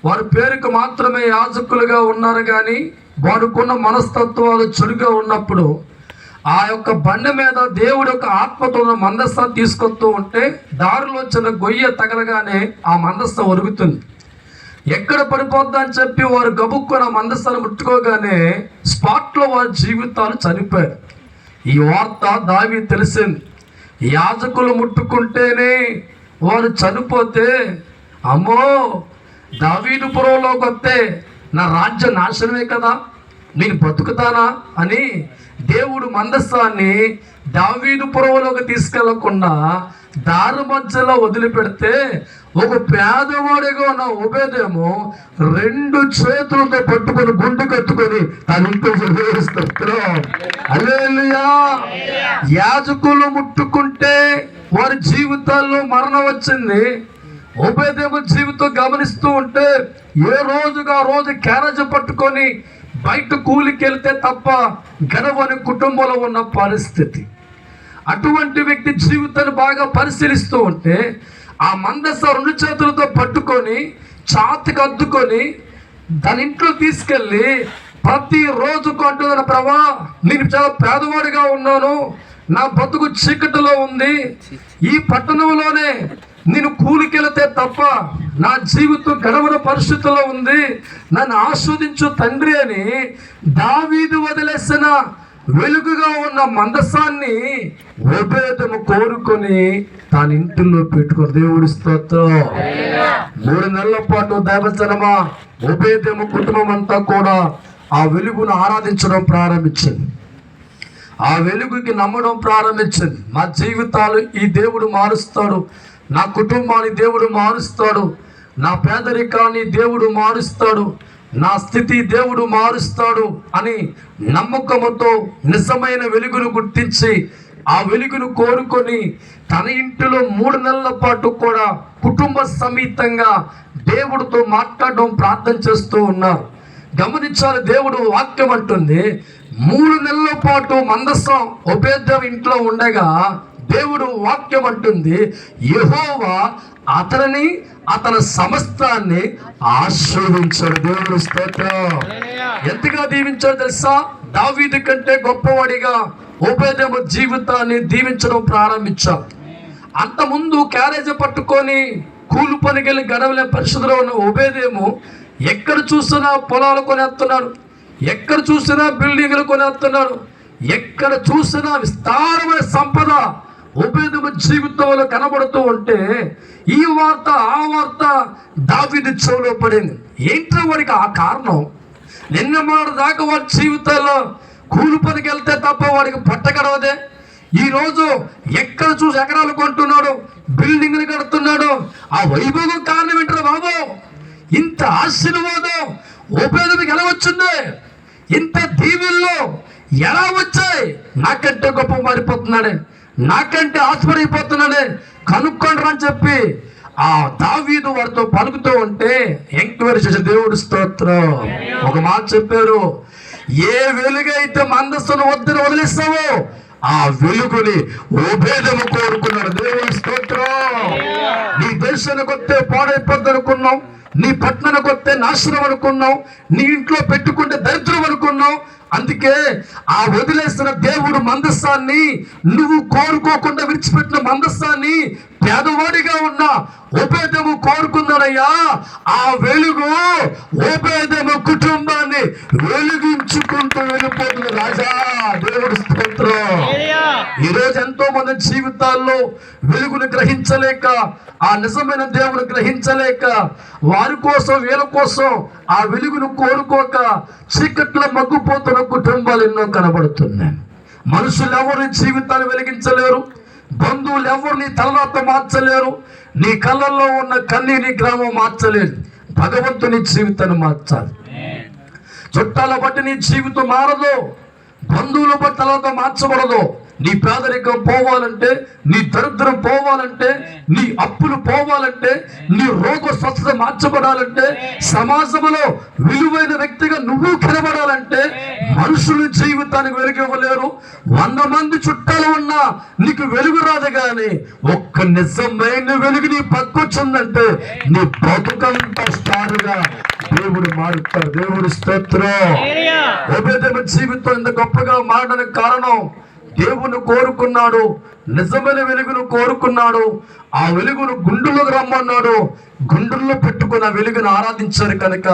వారి పేరుకు మాత్రమే యాజకులుగా ఉన్నారు, కానీ వాడుకున్న మనస్తత్వాలు చెడుగా ఉన్నప్పుడు ఆ యొక్క బండి మీద దేవుడు యొక్క ఆత్మతో ఉన్న మందస్సాన్ని తీసుకొస్తూ ఉంటే దారిలో చిన్న గొయ్య తగలగానే ఆ మందస్సం ఒరుగుతుంది. ఎక్కడ పడిపోద్దా అని చెప్పి వారు గబుక్కున మందస్సాన్ని ముట్టుకోగానే స్పాట్లో వారి జీవితాలు చనిపోయారు. ఈ వార్త దావీదు తెలిసింది. యాజకులు ముట్టుకుంటేనే వారు చనిపోతే అమ్మో దావీదుపురంలోకి వస్తే నా రాజ్య నాశనమే కదా, నేను బతుకుతానా అని దేవుడు మందసాన్ని దావీదు పురములోకి తీసుకెళ్లకుండా దారి మధ్యలో వదిలిపెడితే ఒక పేదవాడిగా ఉన్న ఓబేదేమో 2 చేతులతో పట్టుకొని గుండు కట్టుకొని తన ఇంట్లో వేస్తారు. హల్లెలూయా. యాజకులు ముట్టుకుంటే వారి జీవితాల్లో మరణం వచ్చింది. ఓబేదేమో జీవితం గమనిస్తూ ఉంటే ఏ రోజుగా రోజు క్యారేజ్ పట్టుకొని బయట కూలికి వెళ్తే తప్ప గడవని కుటుంబంలో ఉన్న పరిస్థితి. అటువంటి వ్యక్తి జీవితాన్ని బాగా పరిశీలిస్తూ ఉంటే ఆ మందస 2 చేతులతో పట్టుకొని ఛాతికి అద్దుకొని తన ఇంట్లో తీసుకెళ్ళి ప్రతిరోజు కొంటున్న ప్రభా, నేను చాలా పేదవాడిగా ఉన్నాను, నా బతుకు చీకటిలో ఉంది, ఈ పట్టణంలోనే నేను కూలికెళితే తప్ప నా జీవితం గడవన పరిస్థితుల్లో ఉంది, నన్ను ఆస్వాదించు తండ్రి అని దావీదు వదిలేసిన వెలుగుగా ఉన్న మందసాన్ని ఓబేదెము కోరుకొని తన ఇంటిలో పెట్టుకుని దేవుడి స్తోత్రం. 3 నెలల పాటు దైవజనమా ఓబేదెము కుటుంబం అంతా కూడా ఆ వెలుగును ఆరాధించడం ప్రారంభించింది, ఆ వెలుగుకి నమ్మడం ప్రారంభించింది. మా జీవితాలు ఈ దేవుడు మారుస్తాడు, నా కుటుంబాన్ని దేవుడు మారుస్తాడు, నా పేదరికాన్ని దేవుడు మారుస్తాడు, నా స్థితి దేవుడు మారుస్తాడు అని నమ్మకముతో నిజమైన వెలుగును గుర్తించి ఆ వెలుగును కోరుకొని తన ఇంటిలో 3 నెలల పాటు కూడా కుటుంబ సమేతంగా దేవుడితో మాట్లాడడం ప్రార్థన చేస్తూ ఉన్నారు. గమనించాలి, దేవుడు వాక్యం అంటుంది 3 నెలల పాటు మందసం ఓబేదెము ఇంట్లో ఉండగా దేవుడు వాక్యం అంటుంది యెహోవా అతనిని అతని సమస్తాన్ని ఆశీర్వదించాడు. దేవుడు స్తోత్రం. ఎంతగా దీవించాడు తెలుసా? దావీదు కంటే గొప్పవాడిగా ఓబేదెము జీవితాన్ని దీవించడం ప్రారంభించాడు. అంతకుముందు క్యారేజ్ పట్టుకొని కూలి పనికెళ్ళి గడవలే పరిస్థితిలో ఉన్న ఓబేదెము ఎక్కడ చూసినా పొలాలు కొనేస్తున్నాడు, ఎక్కడ చూసినా బిల్డింగ్లు కొనేస్తున్నాడు, ఎక్కడ చూసినా విస్తారమైన సంపద ఓబేదెము జీవితంలో కనబడుతూ ఉంటే ఈ వార్త ఆ వార్త దావీదు చెవిలో పడింది. ఏంటో వాడికి ఆ కారణం? నిన్న మాట దాకా వాడి జీవితాల్లో కూలి పనికి వెళ్తే తప్ప వాడికి పట్ట గడవదే. ఈరోజు ఎక్కడ చూసి ఎకరాలు కొంటున్నాడు, బిల్డింగ్లు కడుతున్నాడు. ఆ వైభవం కారణం ఏంటారు బాబు? ఇంత ఆశీర్వాదం ఓబేదెముకి ఎలా వచ్చింది? ఇంత దీవెనలు ఎలా వచ్చాయి? నాకంటే గొప్ప మారిపోతున్నాడే, నాకంటే ఆశ్చర్యపోతున్నాడే, కనుక్కోండి అని చెప్పి ఆ దావీదు వారితో పలుకుతూ ఉంటే ఎంక్వైరీ చేసే దేవుడు స్తోత్రం. ఒక మాట చెప్పారు, ఏ వెలుగైతే మందస్సును వద్దని వదిలేస్తావో ఆ వెలుగుని ఓబేదెము కోరుకున్నాడు. దేవుడి స్తోత్రం. నీ దేశానికి వస్తే పాడైపోద్ది అనుకున్నావు, నీ పట్టణానికి వస్తే నాశనం అనుకున్నావు, నీ ఇంట్లో పెట్టుకుంటే దరిద్రం అనుకున్నావు. అందుకే ఆ వదిలేసిన దేవుడు మందస్సాన్ని, నువ్వు కోరుకోకుండా విడిచిపెట్టిన మందస్సాన్ని పేదవాడిగా ఉన్న ఓబేదెము కోరుకున్నాడయ్యా. ఆ వెలుగు ఓబేదెము కుటుంబాన్ని వెలిగించుకుంటూ వెళ్ళిపోతుంది. రాజా దేవుడు స్తోత్రం. ఈరోజు ఎంతో మంది జీవితాల్లో వెలుగును గ్రహించలేక, ఆ నిజమైన దేవుని గ్రహించలేక, వారి కోసం వీళ్ళ కోసం ఆ వెలుగును కోరుకోక చీకట్లో మగ్గిపోతున్న కుటుంబాలు ఎన్నో కనబడుతున్నాయి. మనుషులు ఎవరు జీవితాన్ని వెలిగించలేరు, బంధువులు ఎవరు నీ తలరాత మార్చలేరు, నీ కళ్ళల్లో ఉన్న కన్నీని గ్రామం మార్చలేదు. భగవంతుని జీవితాన్ని మార్చాలి. చుట్టాల బట్టి నీ జీవితం మారదు, బంధువుల బట్టి తలరాత మార్చబడదు. నీ పేదరికం పోవాలంటే, నీ దరిద్రం పోవాలంటే, నీ అప్పులు పోవాలంటే, నీ రోగ స్వస్థత మార్చబడాలంటే, సమాజంలో విలువైన వ్యక్తిగా నువ్వు కనబడాలంటే మనుషులు జీవితానికి వెలుగు ఇవ్వలేరు. 100 మంది చుట్టాలు ఉన్నా నీకు వెలుగు రాదు. కానీ ఒక్క నిజమైన వెలుగు నీ పక్కొచ్చిందంటే నీ బతుకంతా స్టారుగా దేవుడు మారుతాడు. దేవుడి స్తోత్రం. ఓబేదెము జీవితం ఇంత గొప్పగా మారడానికి కారణం దేవుని కోరుకున్నాడు, నిజమైన వెలుగును కోరుకున్నాడు. ఆ వెలుగును గుండులోకి రమ్మన్నాడు, గుండుల్లో పెట్టుకుని ఆ వెలుగును ఆరాధించారు కనుక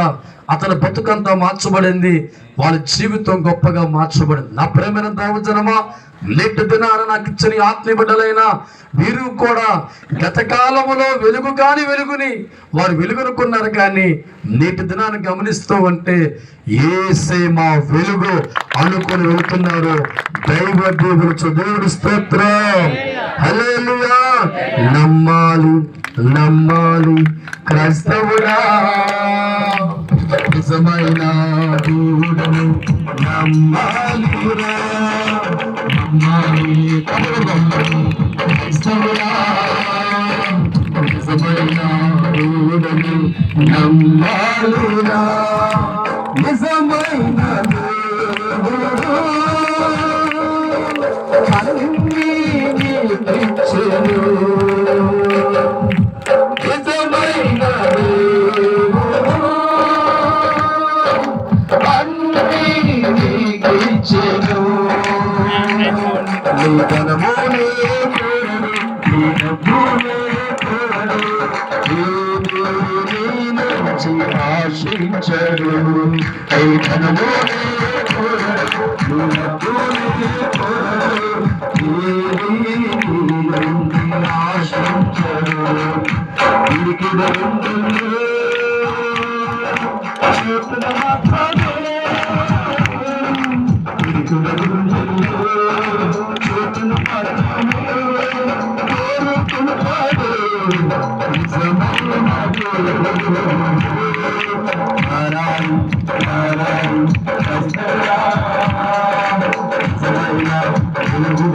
అతని బతుకంతా మార్చబడింది, వాళ్ళ జీవితం గొప్పగా మార్చబడింది. నా ప్రేమైన దైవజనమా, నేటి దినాన నాకు ఇచ్చిన ఆత్మీయ బిడ్డలైన వీరు కూడా గత కాలములో వెలుగు కాని వెలుగుని వారు వెలుగునుకున్నారు, కానీ నేటి దినాన్ని గమనిస్తూ ఉంటే యేసే మా వెలుగు అనుకొని వెళ్తున్నారు. దైవ దేవుడి స్తోత్రం, హల్లెలూయా. నమ్మాలి నమ్మాలి క్రైస్తవుడా, నిజమైన దేవుడను నమ్మాలిరా, నమ్మాలి క్రైస్తవుడా, నిజమైన దేవుడను నమ్మాలిరా, నిజమైన దేవుడు అన్నీ నీకిచ్చెను, నిజమైన దేవుడు అన్నీ నీకిచ్చెను. నీ ధనమునే కోరడు, నీ డబ్బునే కోరడు, నీ దేవుడు నీ నుంచి ఆశించడు. నీ ధనమునే కోరడు, నీ డబ్బునే కోరడు, నీ నుంచి ఆశించడు. వీరికి ఉంటుంది చేతుల మాత్రమే, వీరికి ఉంటుంది చేతుల మాత్రమే కోరుకుంటాడు. నిజమైన దేవుడు నారాయణ నారాయణ కస్తరా, నిజమైన దేవుడు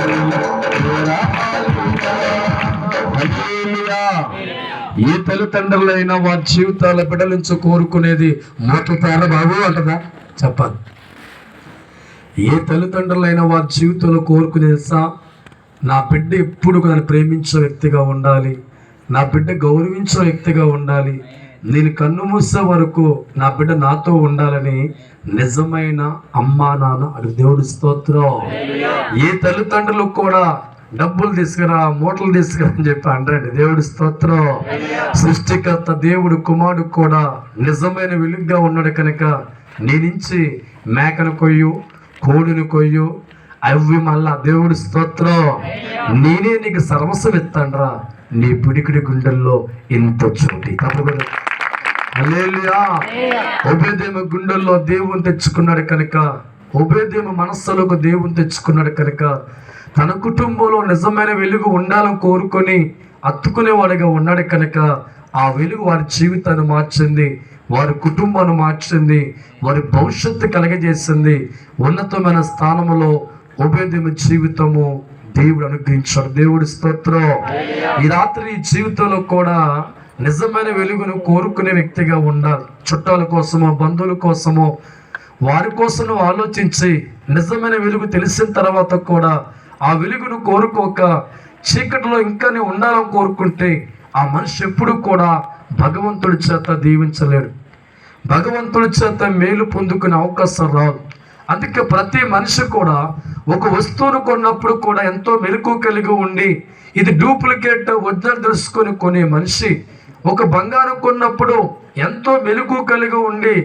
ఏ తల్లిదండ్రులైనా వారి జీవితాల బిడ్డల నుంచి కోరుకునేది మోటుతారా బాబు అంటదా? చెప్పాలి. ఏ తల్లిదండ్రులైనా వారి జీవితంలో కోరుకునేది నా బిడ్డ ఎప్పుడు నన్ను ప్రేమించే వ్యక్తిగా ఉండాలి, నా బిడ్డ గౌరవించే వ్యక్తిగా ఉండాలి, నేను కన్ను మూసే వరకు నా బిడ్డ నాతో ఉండాలని నిజమైన అమ్మా నాన్న అడు దేవుడి స్తోత్రం. ఏ తల్లిదండ్రులు కూడా డబ్బులు తీసుకురా, మూటలు తీసుకురా అని చెప్పి అంటారండి. దేవుడి స్తోత్రం. సృష్టికర్త దేవుడు కుమారుడు కూడా నిజమైన వెలుగుగా ఉన్నాడు కనుక నీ నుంచి మేకను కొయ్యు, కోడిని కొయ్యు, అవి మళ్ళా దేవుడి స్తోత్రం నేనే నీకు సర్వస్వం ఇస్తాండ్రా, నీ పిడికిడి గుండెల్లో ఇంత చోటి. తప్పకుండా హల్లెలూయా. ఓబేదేము గుండెల్లో దేవుని తెచ్చుకున్నాడు కనుక, ఓబేదేము మనస్సులోకి దేవుని తెచ్చుకున్నాడు కనుక తన కుటుంబంలో నిజమైన వెలుగు ఉండాలని కోరుకొని అత్తుకునేవాడిగా ఉన్నాడు కనుక ఆ వెలుగు వారి జీవితాన్ని మార్చింది, వారి కుటుంబాన్ని మార్చింది, వారి భవిష్యత్తు కలగజేసింది. ఉన్నతమైన స్థానంలో ఓబేదేము జీవితము దేవుడు అనుగ్రహించాడు. దేవుడి స్తోత్రం. ఈ రాత్రి ఈ జీవితంలో కూడా నిజమైన వెలుగును కోరుకునే వ్యక్తిగా ఉండాలి. చుట్టాల కోసమో బంధువుల కోసమో వారి కోసం ఆలోచించి నిజమైన వెలుగు తెలిసిన తర్వాత కూడా ఆ వెలుగును కోరుకోక చీకటిలో ఇంకా ఉండాలని కోరుకుంటే ఆ మనిషి ఎప్పుడు కూడా భగవంతుడి చేత దీవించలేడు, భగవంతుడి చేత మేలు పొందుకునే అవకాశం రాదు. అందుకే ప్రతి మనిషి కూడా ఒక వస్తువును కొన్నప్పుడు కూడా ఎంతో మెలకు కలిగి ఉండి ఇది డూప్లికేట్ ఒరిజినల్ తెలుసుకొని కొనే మనిషి, ఒక బంగారం కొన్నప్పుడు ఎంతో మెలకు కలిగి ఉండి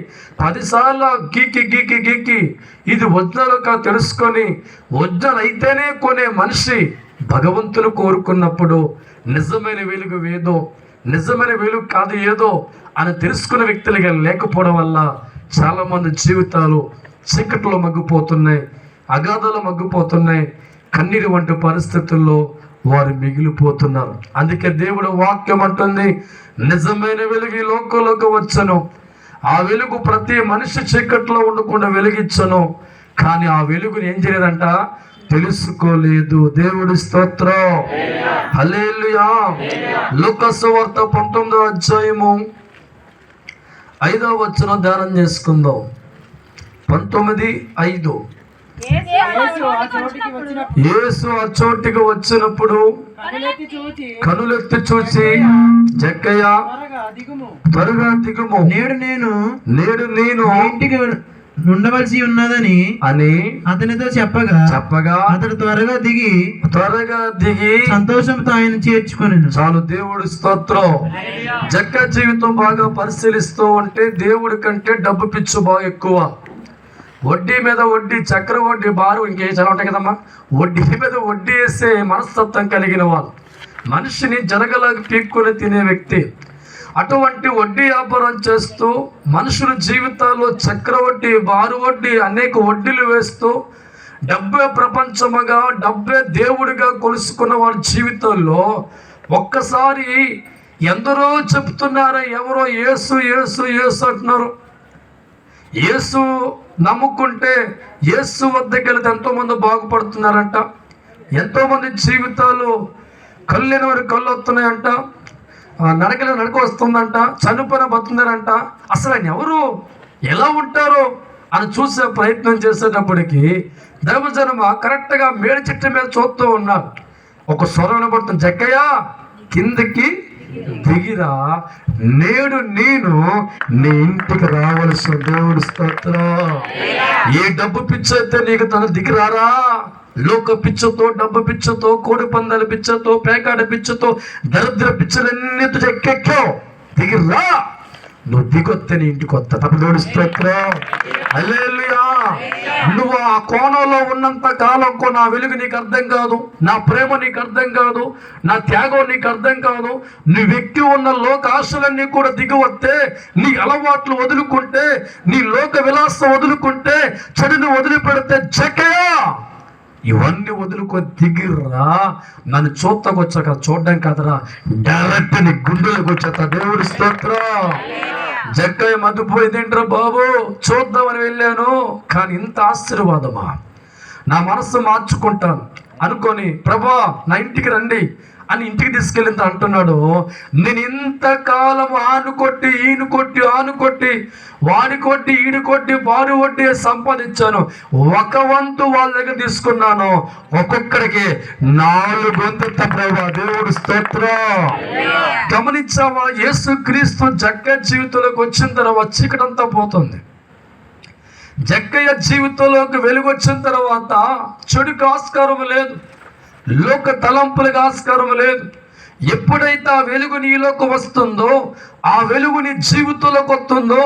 10 సార్లు గీకి గీకి గీకి ఇది ఒరిజినల్గా తెలుసుకొని ఒరిజినల్ అయితేనే కొనే మనిషి భగవంతుని కోరుకున్నప్పుడు నిజమైన వెలుగు ఏదో, నిజమైన వెలుగు కాదు ఏదో అని తెలుసుకునే వ్యక్తులుగా లేకపోవడం వల్ల చాలామంది జీవితాలు చీకట్లో మగ్గిపోతున్నాయి, అగాధాలు మగ్గిపోతున్నాయి, కన్నీరు వంటి పరిస్థితుల్లో వారు మిగిలిపోతున్నారు. అందుకే దేవుడు వాక్యం అంటుంది, నిజమైన వెలుగు ఈ లోకంలోకి వచ్చను, ఆ వెలుగు ప్రతి మనిషి చీకట్లో ఉండకుండా వెలిగించను, కానీ ఆ వెలుగుని ఏం చేయలేదంట, తెలుసుకోలేదు. దేవుడి స్తోత్రం. హల్లెలూయా. లూకా సువార్త 19వ అధ్యాయము 5వ వచనం ధ్యానం చేసుకుందాం. 19:5. యేసు ఆ చోటికి వచ్చినప్పుడు కనులెత్తి చూసి జక్కయ్య త్వరగా దిగుము, నేడు నేను ఉండవలసి ఉన్నదని అని అతనితో చెప్పగా అతడు త్వరగా దిగి సంతోషంతో ఆయన చేర్చుకొనెను. చాలు. దేవుడు స్తోత్రం. జక్క జీవితం బాగా పరిశీలిస్తూ ఉంటే దేవుడి కంటే డబ్బు పిచ్చు బాగా ఎక్కువ. వడ్డీ మీద వడ్డీ, చక్ర వడ్డీ, బారు, ఇంకేం చాలా ఉంటాయి కదమ్మా. వడ్డీ మీద వడ్డీ వేసే మనస్తత్వం కలిగిన వాళ్ళు, మనిషిని జరగలాగా పీక్కుని తినే వ్యక్తి. అటువంటి వడ్డీ వ్యాపారం చేస్తూ మనుషుల జీవితాల్లో చక్రవడ్డీ, బారు వడ్డీ, అనేక వడ్డీలు వేస్తూ డబ్బే ప్రపంచముగా, డబ్బే దేవుడిగా కొలుసుకున్న వాళ్ళ జీవితంలో ఒక్కసారి ఎందరో చెప్తున్నారో, ఎవరో యేసు యేసు యేసు అంటున్నారు. యేసు నమ్ముకుంటే యేసు వద్దకు వెళితే ఎంతోమంది బాగుపడుతున్నారంట. ఎంతోమంది జీవితాలు కళ్ళైన వారి కళ్ళు వస్తున్నాయంట, నడకలు నడక వస్తుందంట, చనిపోయిన బతున్నారంట. అసలు ఆయన ఎవరు, ఎలా ఉంటారో అని చూసే ప్రయత్నం చేసేటప్పటికి దైవజనమ కరెక్ట్గా మేడి చెట్టు మీద చూస్తూ ఉన్నారు. ఒక స్వరం వినబడుతుంది, జక్కయ్య కిందకి దిగిరా, నేడు నేను నీ ఇంటికి రావలసిన. దేవుడు స్తోత్రం. ఏ డబ్బు పిచ్చి అయితే నీకు తన దిగిరారా, లోక పిచ్చతో, డబ్బు పిచ్చతో, కోడి పందాల పిచ్చతో, పేకాడ పిచ్చతో, దరిద్ర పిచ్చలన్నిటితో ఎక్కెక్కావు, దిగిరా. నువ్వు దిగొత్తే నీ ఇంటికి వస్తా. తప్ప దేవుడు స్తోత్రం. హల్లెలూయా. నువ్వు ఆ కోణంలో ఉన్నంత కాలం నా వెలుగు నీకు అర్థం కాదు, నా ప్రేమ నీకు అర్థం కాదు, నా త్యాగం నీకు అర్థం కాదు. నీ వ్యక్తి ఉన్న లోక ఆశలన్నీ కూడా దిగివస్తే, నీ అలవాట్లు వదులుకుంటే, నీ లోక విలాసం వదులుకుంటే, చెడుని వదిలిపెడితే, జక్కయ్య ఇవన్నీ వదులుకొని దిగిరా. నన్ను చూడటానికి చూడడం కాదరా, డైరెక్ట్ నీ గుండెలకు వచ్చేస్తా. దేవుడి స్తోత్రం. జక్కయ్య మధ్యపోయిందేంట్రా బాబు, చూద్దామని వెళ్ళాను, కానీ ఇంత ఆశీర్వాదమా, నా మనస్సు మార్చుకుంటాను అనుకొని ప్రభా నా ఇంటికి రండి అని ఇంటికి తీసుకెళ్ళింది అంటున్నాడు. నేను ఇంతకాలం ఆనుకొట్టి ఈను కొట్టి ఆనుకొట్టి వాడి కొట్టి ఈడు కొట్టి బారు కొట్టి సంపాదించాను, ఒక వంతు వాళ్ళ దగ్గర తీసుకున్నాను, ఒక్కొక్కడికి 4 వంతుల ప్రభా. దేవుడు స్తోత్రం. గమనించావా, యేసుక్రీస్తు జక్క జీవితంలోకి వచ్చిన తర్వాత చీకటంతా పోతుంది. జక్కయ్య జీవితంలోకి వెలుగు వచ్చిన తర్వాత చెడుకు ఆస్కారం లేదు, లోక తలంపులకు ఆస్కారం లేదు. ఎప్పుడైతే ఆ వెలుగు నీలోకి వస్తుందో, ఆ వెలుగు నీ జీవితంలోకి వస్తుందో,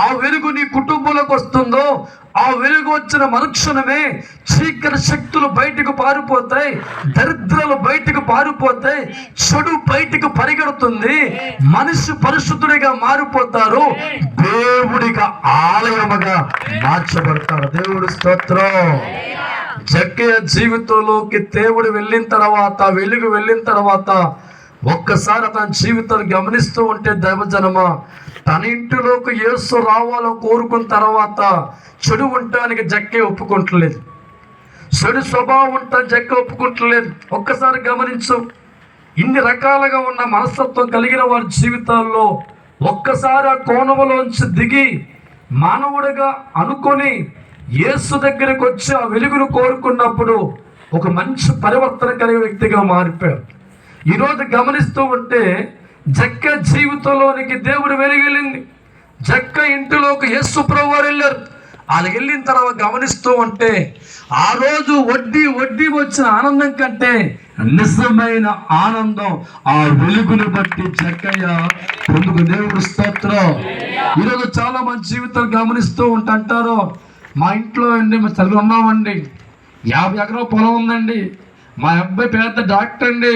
ఆ వెలుగు నీ కుటుంబంలోకి వస్తుందో, ఆ వెలుగు వచ్చిన మరుక్షణమే చీకటి శక్తులు బయటకు పారిపోతాయి, దరిద్రాలు బయటకు పారిపోతాయి, చెడు బయటకు పరిగెడుతుంది, మనిషి పరిశుద్ధుడిగా మారిపోతారు, దేవుడిగా ఆలయముగా మార్చబడతారు. దేవుడు స్తోత్రం. జక్కయ్య జీవితంలోకి దేవుడు వెళ్ళిన తర్వాత, వెలుగు వెళ్ళిన తర్వాత ఒక్కసారి తన జీవితాన్ని గమనిస్తూ ఉంటే దైవజనమ, తన ఇంటిలోకి యేసు రావాలో కోరుకున్న తర్వాత చెడు ఉండటానికి జక్కయ్య ఒప్పుకుంటలేదు, చెడు స్వభావం ఉంటా జక్క ఒప్పుకుంటలేదు. ఒక్కసారి గమనించు, ఇన్ని రకాలుగా ఉన్న మనస్తత్వం కలిగిన వారి జీవితాల్లో ఒక్కసారి ఆ కోణంలోంచి దిగి మానవుడిగా అనుకొని యేసు దగ్గరికి వచ్చి ఆ వెలుగును కోరుకున్నప్పుడు ఒక మంచి పరివర్తన కలిగిన వ్యక్తిగా మారిపోయాడు. ఈరోజు గమనిస్తూ ఉంటే జక్క జీవితంలోనికి దేవుడు వెలుగెళ్ళింది. జక్క ఇంటిలోకి యేసు ప్రభువు వారు వెళ్ళారు. వాళ్ళు వెళ్ళిన తర్వాత గమనిస్తూ ఉంటే ఆ రోజు వడ్డీ వచ్చిన ఆనందం కంటే నిజమైన ఆనందం ఆ వెలుగును బట్టి జక్కయ్య పొందుకు. దేవుడు స్తోత్రం. ఈరోజు చాలా మంది జీవితాలు గమనిస్తూ అంటారు, మా ఇంట్లో అండి మేము చదువు ఉన్నామండి, 50 ఎకరాల పొలం ఉందండి, మా అబ్బాయి పెద్ద డాక్టర్ అండి,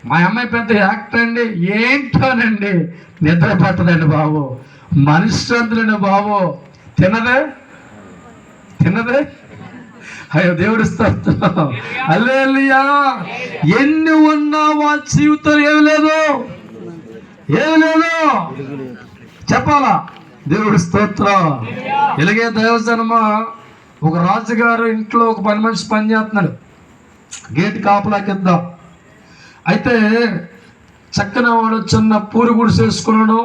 మా అమ్మాయి పెద్ద యాక్టర్ అండి. ఏంటోనండి నిద్ర పట్టదండి బాబు, మనశ్శాంతులండి బాబు, తినదే అయ్యో దేవుడు స్తోత్రం. హల్లెలూయా. ఎన్ని ఉన్నా వాళ్ళ జీవితం ఏమి లేదు చెప్పాలా. దేవుడి స్తోత్రం. ఇలాగే దైవజనమ, ఒక రాజుగారు ఇంట్లో ఒక పని మనిషి పని చేస్తున్నాడు, గేట్ కాపలా కింద. అయితే చక్కన వాడు చిన్న పూరి గుడి చేసుకున్నాడు.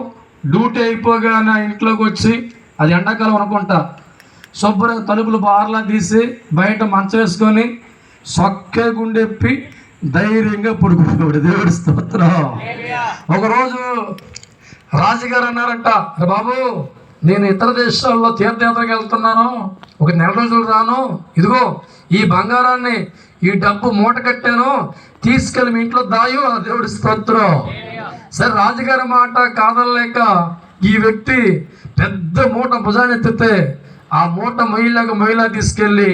డ్యూటీ అయిపోగానే ఇంట్లోకి వచ్చి, అది ఎండాకాలం అనుకుంటా, శుభ్రంగా తలుపులు బార్లా తీసి బయట మంచం వేసుకొని సొక్కే గుండెప్పి ధైర్యంగా పడుకున్నాడు. దేవుడి స్తోత్రం. ఒకరోజు రాజుగారు అన్నారంట, బాబు నేను ఇతర దేశాల్లో తీర్థయాత్రకి వెళ్తున్నాను, ఒక నెల రోజులు రాను, ఇదిగో ఈ బంగారాన్ని ఈ డబ్బు మూట కట్టాను, తీసుకెళ్ళి మీ ఇంట్లో దాయు. దేవుడి స్తోత్రం. సరే, రాజుగారి మాట కాదనలేక ఈ వ్యక్తి పెద్ద మూట భుజాన్ని ఎత్తితే ఆ మూట మొయ్యలా తీసుకెళ్ళి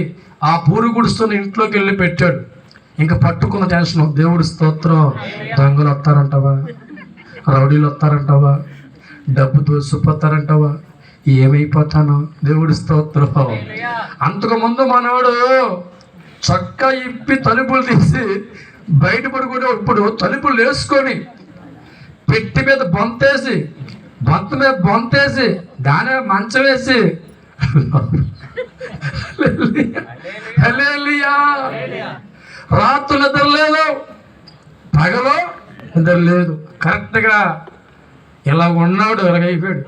ఆ పూరి గుడిస్తున్న ఇంట్లోకి వెళ్ళి పెట్టాడు. ఇంకా పట్టుకున్న టెన్షన్. దేవుడి స్తోత్రం. దొంగలు వస్తారంటావా, రౌడీలు వస్తారంటావా, డబ్బు దోసిపోతారంటావా, ఏమైపోతాను. దేవుడి స్తోత్రం. అంతకుముందు మనవాడు చక్క ఇప్పి తలుపులు తీసి బయట పడుకునే, ఇప్పుడు తలుపులు వేసుకొని పెట్టి మీద బొంతేసి దాని మీద మంచం వేసి రాత్రులు నిద్రలేదు, పగలో నిద్రలేదు. కరెక్ట్గా ఇలా ఉన్నాడు, ఇలాగైపోయాడు.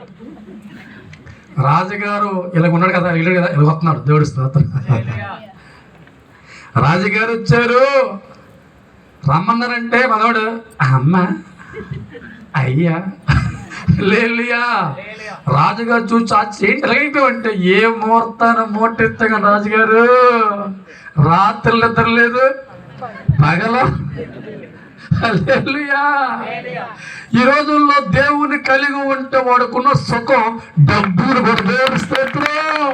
రాజుగారు ఇలాగ ఉన్నాడు కదా, ఇలా వస్తున్నాడు. దేవుడి స్తోత్రం. రాజుగారు వచ్చారు, రమ్మన్నారంటే మనోడు అమ్మ అయ్యా లేలియా. రాజుగారు చూసి ఏంటి ఎలాగైపోయావంటే, ఏ ముహూర్తాన మోటెత్తగా రాజుగారు రాత్రులు నిద్రలేదు, పగలో. హల్లెలూయా. ఈ రోజుల్లో దేవుని కలిగి ఉంటే వాడుకున్న సుఖం డబ్బును కూడా. దేవుని స్తోత్రం.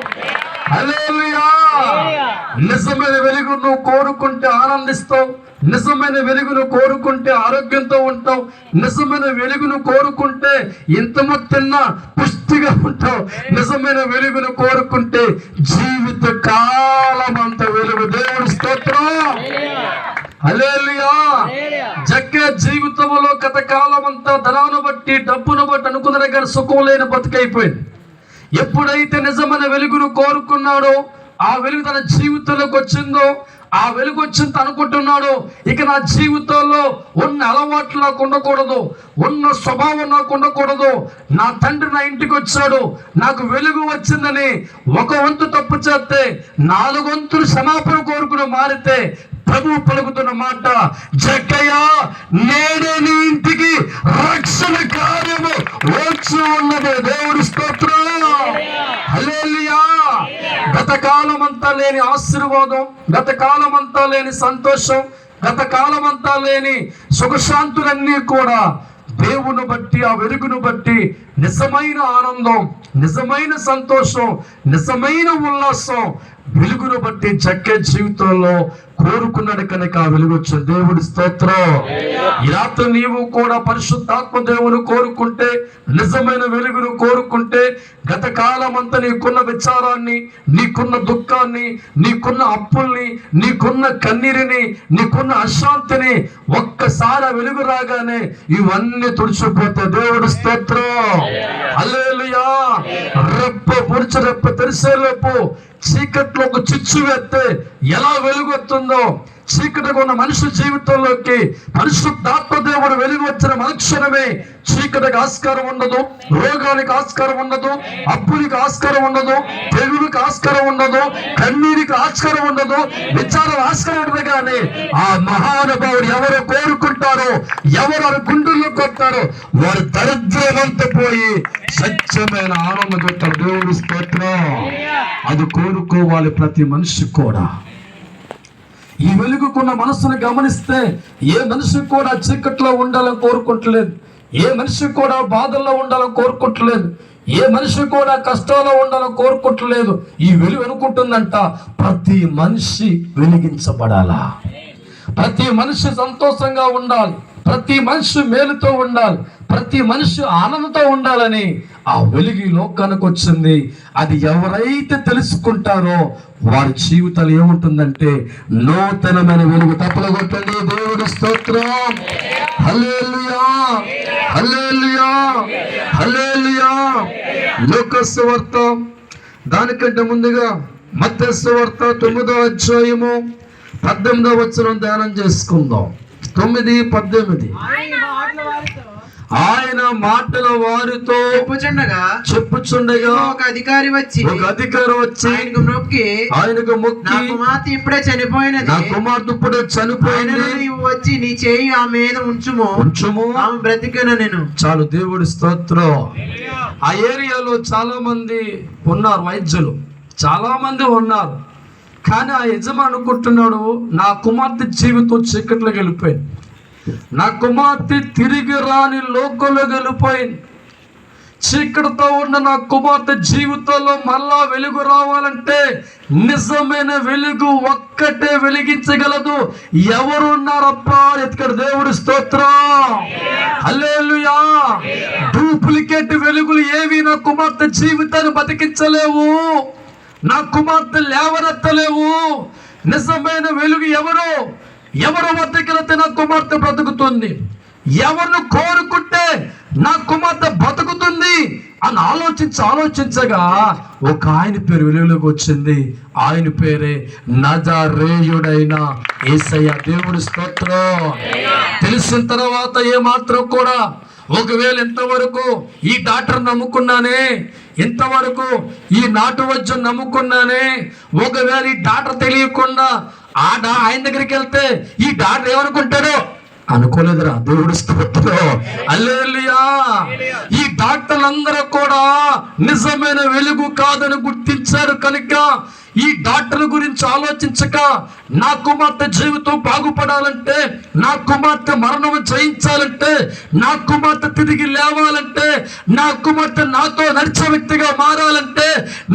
హల్లెలూయా. నిజమైన వెలుగు నువ్వు కోరుకుంటే ఆనందిస్తావు, నిజమైన వెలుగును కోరుకుంటే ఆరోగ్యంతో ఉంటావు, నిజమైన వెలుగును కోరుకుంటే ఇంతము తిన్నా పుష్టిగా ఉంటావు, నిజమైన వెలుగును కోరుకుంటే జీవిత కాలం అంత వెలుగు. దేవుడి స్తోత్రం. హల్లెలూయా. జక్కే జీవితంలో గత కాలం అంతా ధనాన్ని బట్టి డబ్బును బట్టి అనుకున్న దగ్గర సుఖం లేని బతుకైపోయింది. ఎప్పుడైతే నిజమైన వెలుగును కోరుకున్నాడో, ఆ వెలుగు తన జీవితంలోకి వచ్చిందో, ఆ వెలుగు వచ్చింది అనుకుంటున్నాడు, ఇక నా జీవితంలో ఉన్న అలవాట్లు నాకు ఉండకూడదు, ఉన్న స్వభావం నాకు ఉండకూడదు. నా తండ్రి నా ఇంటికి వచ్చాడు, నాకు వెలుగు వచ్చిందని ఒక వంతు తప్పు చేస్తే 4 వంతులు క్షమాపణ కోరుకుని మారితే ప్రభు పలుకుతున్న మాట, జక్కయ్య నేడే నీ ఇంటికి రక్షణ కార్యము వచ్చి ఉన్నది. దేవుడి స్తోత్రం. హల్లెలూయా. గత కాలం అంతా లేని ఆశీర్వాదం, గత కాలం అంతా లేని సంతోషం, గత కాలం అంతా లేని సుఖశాంతులన్నీ కూడా దేవుని బట్టి, ఆ వెలుగును బట్టి నిజమైన ఆనందం, నిజమైన సంతోషం, నిజమైన ఉల్లాసం వెలుగును బట్టి జక్కే జీవితంలో కోరుకున్నాడు కనుక ఆ వెలుగు వచ్చింది. దేవుడి స్తోత్రం. ఈ రాత్రి నీవు కూడా పరిశుద్ధాత్మ దేవుని కోరుకుంటే, నిజమైన వెలుగును కోరుకుంటే, గత కాలం అంతా నీకున్న విచారాన్ని, నీకున్న దుఃఖాన్ని, నీకున్న అప్పుల్ని, నీకున్న కన్నీరిని, నీకున్న అశాంతిని ఒక్కసారి వెలుగు రాగానే ఇవన్నీ తుడిచిపోతాయి. దేవుడి స్తోత్రం. హల్లెలూయా. రెప్ప పొడిచి రెప్ప తెరిసేలోపు చీకట్లో ఒక చిచ్చు వేస్తే ఎలా వెలుగొస్తుందో, చీకటిగా ఉన్న మనిషి జీవితంలోకి పరిశుద్ధాత్మ దేవుడు వెలుగు వచ్చిన మనుక్షణమే చీకటికి ఆస్కారం ఉండదు, రోగానికి ఆస్కారం ఉండదు, అప్పులకి ఆస్కారం ఉండదు, తెగులుకి ఆస్కారం ఉండదు, కన్నీరికి ఆస్కారం ఉండదు, విచారం ఆస్కారం ఉండదు. కానీ ఆ మహానుభావుడు ఎవరు కోరుకుంటారో, ఎవరు గుండెల్లో కొట్టారో వారు దరిద్రమంతా పోయి సత్యమైన ఆనందం కొట్టారు. దేవుడి స్తోత్రం. అది కోరుకోవాలి ప్రతి మనిషి కూడా. ఈ వెలుగుకున్న మనస్సును గమనిస్తే ఏ మనిషి కూడా చీకట్లో ఉండాలని కోరుకుంటలేదు, ఏ మనిషి కూడా బాధల్లో ఉండాలని కోరుకుంటలేదు, ఏ మనిషి కూడా కష్టాల్లో ఉండాలని కోరుకుంటలేదు. ఈ వెలుగు అనుకుంటుందంట ప్రతి మనిషి వెలిగించబడాలా, ప్రతి మనిషి సంతోషంగా ఉండాలి, ప్రతి మనిషి మేలుతో ఉండాలి, ప్రతి మనిషి ఆనందంతో ఉండాలని ఆ వెలుగు ఈ లోకానికి వచ్చింది. అది ఎవరైతే తెలుసుకుంటారో వారి జీవితాలు ఏముంటుందంటే నూతనమైన వెలుగు. తప్పలు కొట్టండి. దేవుడి స్తోత్రం. హల్లెలూయా. హల్లెలూయా. హల్లెలూయా. లూకా సువార్త, దానికంటే ముందుగా మత్తయి సువార్త 9వ అధ్యాయము 18వ వచనం ధ్యానం చేసుకుందాం. 9:18. ఆయన మాటల వారితో చెప్పుచుండగా ఒక అధికారి వచ్చి ఆయనకు మొక్కి నా కుమార్తె ఇప్పుడే చనిపోయింది, నీవు వచ్చి నీ చేయి ఆ మీద ఉంచుము ఆమె బ్రతికెను నేను. చాలు, దేవుడి స్తోత్రం. ఆ ఏరియాలో చాలా మంది ఉన్నారు, వైద్యులు చాలా మంది ఉన్నారు. కానీ ఆ యజమాని అనుకుంటున్నాడు, నా కుమార్తె జీవితం చీకట్లోకి వెళ్ళిపోయింది, నా కుమార్తె తిరిగి రాని లోకంలోకి వెళ్ళిపోయింది. చీకటితో ఉన్న నా కుమార్తె జీవితంలో మళ్ళా వెలుగు రావాలంటే నిజమైన వెలుగు ఒక్కటే వెలిగించగలదు. ఎవరున్నారప్పా ఎత్తుకడ దేవుడి స్తోత్రం, హల్లెలూయా. డూప్లికేట్ వెలుగులు ఏవి నా కుమార్తె జీవితాన్ని బతికించలేవు, నా కుమార్తె లేవనెత్తలేవు. నిజమైన వెలుగు ఎవరు బతికితే నా కుమార్తె బ్రతుకుతుంది, ఎవరిని కోరుకుంటే నా కుమార్తె బతుకుతుంది అని ఆలోచించగా ఒక ఆయన పేరు వెలుగులోకి వచ్చింది. ఆయన పేరే నజరేయుడైన యేసయ్య. దేవుడి స్తోత్రం. తెలిసిన తర్వాత ఏమాత్రం కూడా, ఒకవేళ ఇంతవరకు ఈ డాక్టర్ నమ్ముకున్నానే, ఇంతవరకు ఈ నాటు వైద్యం నమ్ముకున్నానే, ఒకవేళ ఈ డాక్టర్ తెలియకుండా ఆయన దగ్గరికి వెళ్తే ఈ డాక్టర్ ఏమనుకుంటాడో అనుకోలేదురా. దేవుడి స్తోత్రం, హల్లెలూయా. ఈ డాక్టర్లందరూ కూడా నిజమైన వెలుగు కాదని గుర్తించారు కనుక ఈ డాక్టర్ గురించి ఆలోచించక, నా కుమార్తె జీవితం బాగుపడాలంటే, నా కుమార్తె మరణం జయించాలంటే, నా కుమార్తె తిరిగి లేవాలంటే, నా కుమార్తె నాతో నడిచే వ్యక్తిగా మారాలంటే,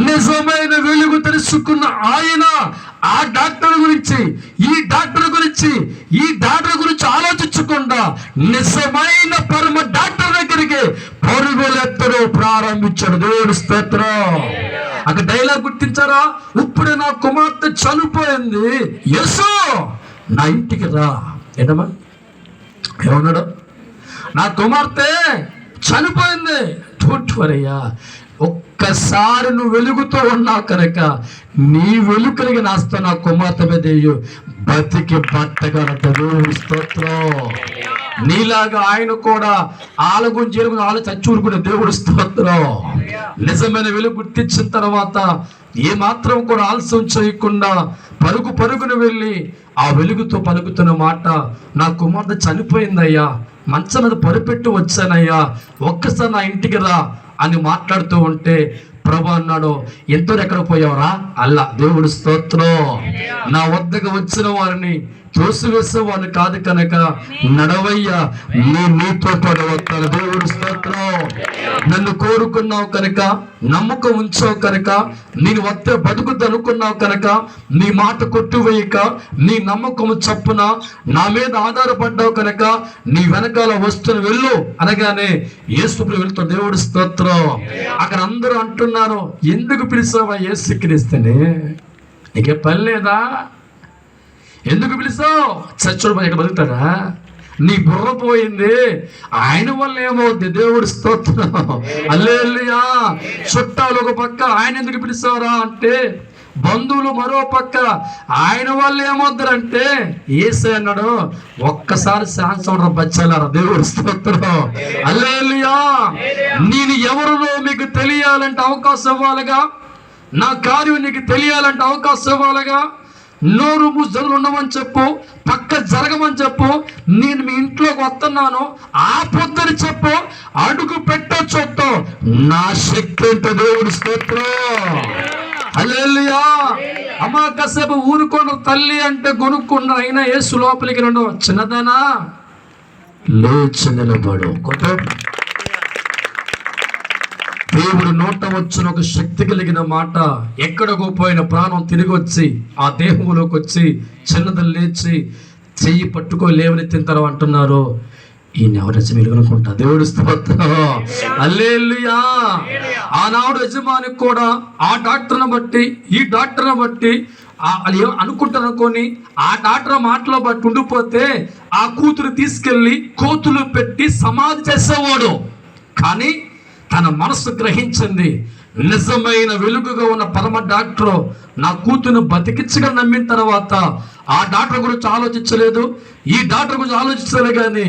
నిజమైన వెలుగు తెలుసుకున్న ఆయన ఆ డాక్టర్ గురించి ఈ డాక్టర్ గురించి ఆలోచించకుండా నిజమైన పరమ డాక్టర్ దగ్గరికి పరుగులెత్తడం ప్రారంభించాడు. దేవుడి స్తోత్రం. అక్కడ డైలాగ్ గుర్తించారా? ఇప్పుడు నా కుమార్తె చనిపోయింది, యేసు నా ఇంటికి రా. ఏంటమ్మా ఏమన్నాడు? నా కుమార్తె చనిపోయింది, డోంట్ వరీయ్యా. ఒక్కసారి నువ్వు వెలుగుతూ ఉన్నావు కనుక నీ వెలుకలిగి నాస్తా నా కుమార్తె మీద బతికి బట్టగలట. దేవుడి స్తోత్రం. నీలాగా ఆయన కూడా ఆలగుంచి చచ్చూరుకునే. దేవుడి స్తోత్రం. నిజమైన వెలుగు గుర్తించిన తర్వాత ఏమాత్రం కూడా ఆలస్యం చేయకుండా పరుగున వెళ్ళి ఆ వెలుగుతో పలుకుతున్న మాట, నా కుమార్తె చనిపోయిందయ్యా, మంచం మీద పరిపెట్టి వచ్చానయ్యా, ఒక్కసారి నా ఇంటికి రా అని మాట్లాడుతూ ఉంటే ప్రభు అన్నాడు, ఎంతో ఎక్కడ పోయావరా? అల్లా. దేవుడి స్తోత్రం. నా వద్దకు వచ్చిన వారిని తోసివేసే వాళ్ళు కాదు కనుక నడవయ్యా, నీతో పాటు వస్తాను. దేవుడి స్తోత్రం. నన్ను కోరుకున్నావు కనుక, నమ్మకం ఉంచావు కనుక, నేను వస్తే బతుకుద్దు అనుకున్నావు కనుక, నీ మాట కొట్టువేయక నీ నమ్మకం చప్పున నా మీద ఆధారపడ్డావు కనుక నీ వెనకాల వస్తున్న వెళ్ళు అనగానే యేసు వెళ్తాడు. దేవుడి స్తోత్రం. అక్కడ అందరూ అంటున్నారు, ఎందుకు పిలిచావా యేసుక్రీస్తుని? నీకే పని లేదా? ఎందుకు పిలిచావు? చచ్చుడు ఇక్కడ బతుకుతాడా? నీ బుర్ర పోయింది, ఆయన వల్ల ఏమవుద్ది? దేవుడి స్తోత్రం, హల్లెలూయా. చుట్టాలు ఒక పక్క, ఆయన ఎందుకు పిలిచారా అంటే బంధువులు మరో పక్క, ఆయన వల్ల ఏమవుతారంటే యేసయ్య అన్నాడు, ఒక్కసారి శాంతం బచ్చాలారా. దేవుడి స్తోత్రం, హల్లెలూయా. నేను ఎవరినో మీకు తెలియాలంటే అవకాశం ఇవ్వాలిగా, నా కార్యం నీకు తెలియాలంటే అవకాశం ఇవ్వాలిగా. నోరు మూసుకొని ఉండమని చెప్పు, పక్క జరగమని చెప్పు, నేను మీ ఇంట్లోకి వస్తున్నాను ఆ పొద్దుని చెప్పు, అడుగు పెట్టొచ్చు, నా శక్తి ఏంటో. దేవుడి స్తోత్రం, హల్లెలూయా. అమ్మా కాసేపు ఊరుకోండి తల్లి అంటే కొనుక్కున్న, అయినా యేసు లోపలికి రండు, చిన్నదానా లేచి నిలబడు. దేవుడు నోట వచ్చిన ఒక శక్తి కలిగిన మాట, ఎక్కడికో పోయిన ప్రాణం తిరిగి వచ్చి ఆ దేహంలోకి వచ్చి చిన్నది లేచి చెయ్యి పట్టుకో లేవనెత్తిన తర్వాత అంటున్నారు, ఈయన ఎవరు వెలుగనుకుంటా. దేవుడి స్తోత్రం, హల్లెలూయా. ఆనాడు యజమానికి కూడా ఆ డాక్టర్ని బట్టి ఈ డాక్టర్ని బట్టి అనుకుంటారనుకొని ఆ డాక్టర్ మాటలో బట్టి ఉండిపోతే ఆ కూతురు తీసుకెళ్ళి కోతులు పెట్టి సమాధి చేసేవాడు. కానీ తన మనసు గ్రహించింది, నిజమైన వెలుగుగా ఉన్న పరమ డాక్టర్ నా కూతురు బతికించగా నమ్మిన తర్వాత ఆ డాక్టర్ గురించి ఆలోచించలేదు, ఈ డాక్టర్ గురించి ఆలోచించలే. కానీ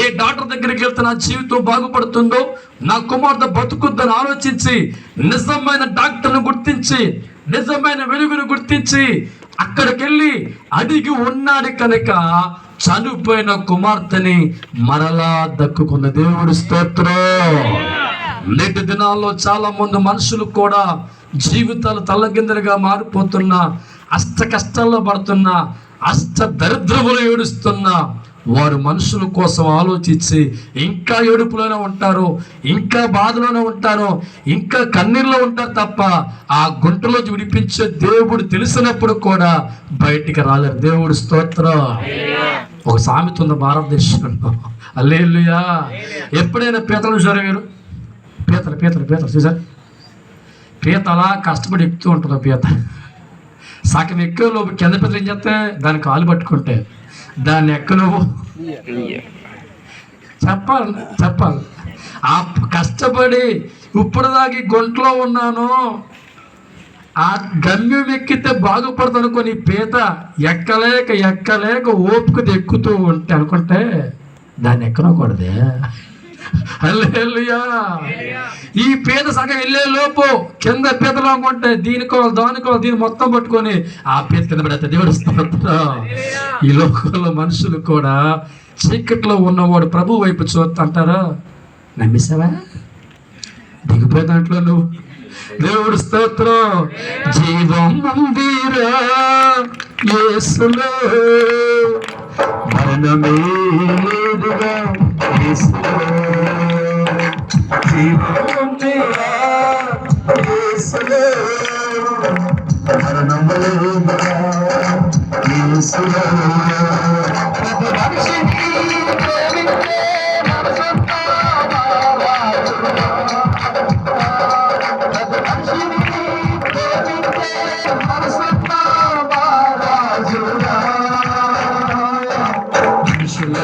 ఏ డాక్టర్ దగ్గరికి వెళ్తే నా జీవితం బాగుపడుతుందో, నా కుమార్తె బతుకుద్దని ఆలోచించి నిజమైన డాక్టర్ను గుర్తించి, నిజమైన వెలుగును గుర్తించి అక్కడికి వెళ్ళి అడిగి ఉన్నాడు కనుక చనిపోయిన కుమార్తెని మరలా దక్కుకున్న దేవుడి స్తోత్రం. నేటి దినాల్లో చాలా మంది మనుషులు కూడా జీవితాలు తల్లకిందలుగా మారిపోతున్న, అష్ట కష్టాల్లో పడుతున్న, అష్ట దరిద్రములు ఏడుస్తున్న వారు మనుషుల కోసం ఆలోచించి ఇంకా ఏడుపులోనే ఉంటారు, ఇంకా బాధలోనే ఉంటారు, ఇంకా కన్నీళ్ళలో ఉంటారు తప్ప ఆ గుంటలో విడిపించే దేవుడు తెలిసినప్పుడు కూడా బయటికి రాలేరు. దేవుడు స్తోత్రం. ఒక సామెత ఉంది భారతదేశంలో, హల్లెలూయా. ఎప్పుడైనా పీతలు చూసారు? పీతలు చూసారు? పీత అలా కష్టపడి ఎక్కుతూ ఉంటుంది. పీత సగం ఎక్కువ లోపు కింద పీతలు ఏం చేస్తే దాన్ని కాలు పట్టుకుంటే దాన్ని ఎక్క నువ్వు చెప్పాలి. ఆ కష్టపడి ఇప్పుడు దాకా గుంటలో ఉన్నాను, ఆ గమ్యం ఎక్కితే బాగుపడతాను అనుకోని పీత ఎక్కలేక ఓపికది ఎక్కుతూ ఉంటే అనుకుంటే దాన్ని ఎక్కనకూడదే. హల్లెలూయా. ఈ పీత సగం వెళ్ళే లోపు కింద పీతలో అనుకుంటే దానికో దీని మొత్తం పట్టుకొని ఆ పీత కింద పడితే దేవుడు స్తోత్రం. ఈ లోకంలో మనుషులు కూడా చీకట్లో ఉన్నవాడు ప్రభు వైపు చూస్తుంటారా? నమ్మేశావా? దిగిపోయే దాంట్లో నువ్వు. దేవుడు స్తోత్రం. జీవం ఉందిరా యేసులో, మరణమే లేదుగా యేసులో. జీవం ఉందిరా యేసులో, మరణమే లేదుగా యేసులో. ప్రతి మనిషిని ప్రేమించే మనసున్న బావాజుడా, ప్రతి మనిషిని ప్రేమించే మనసున్న బావాజుడా. మనుషుల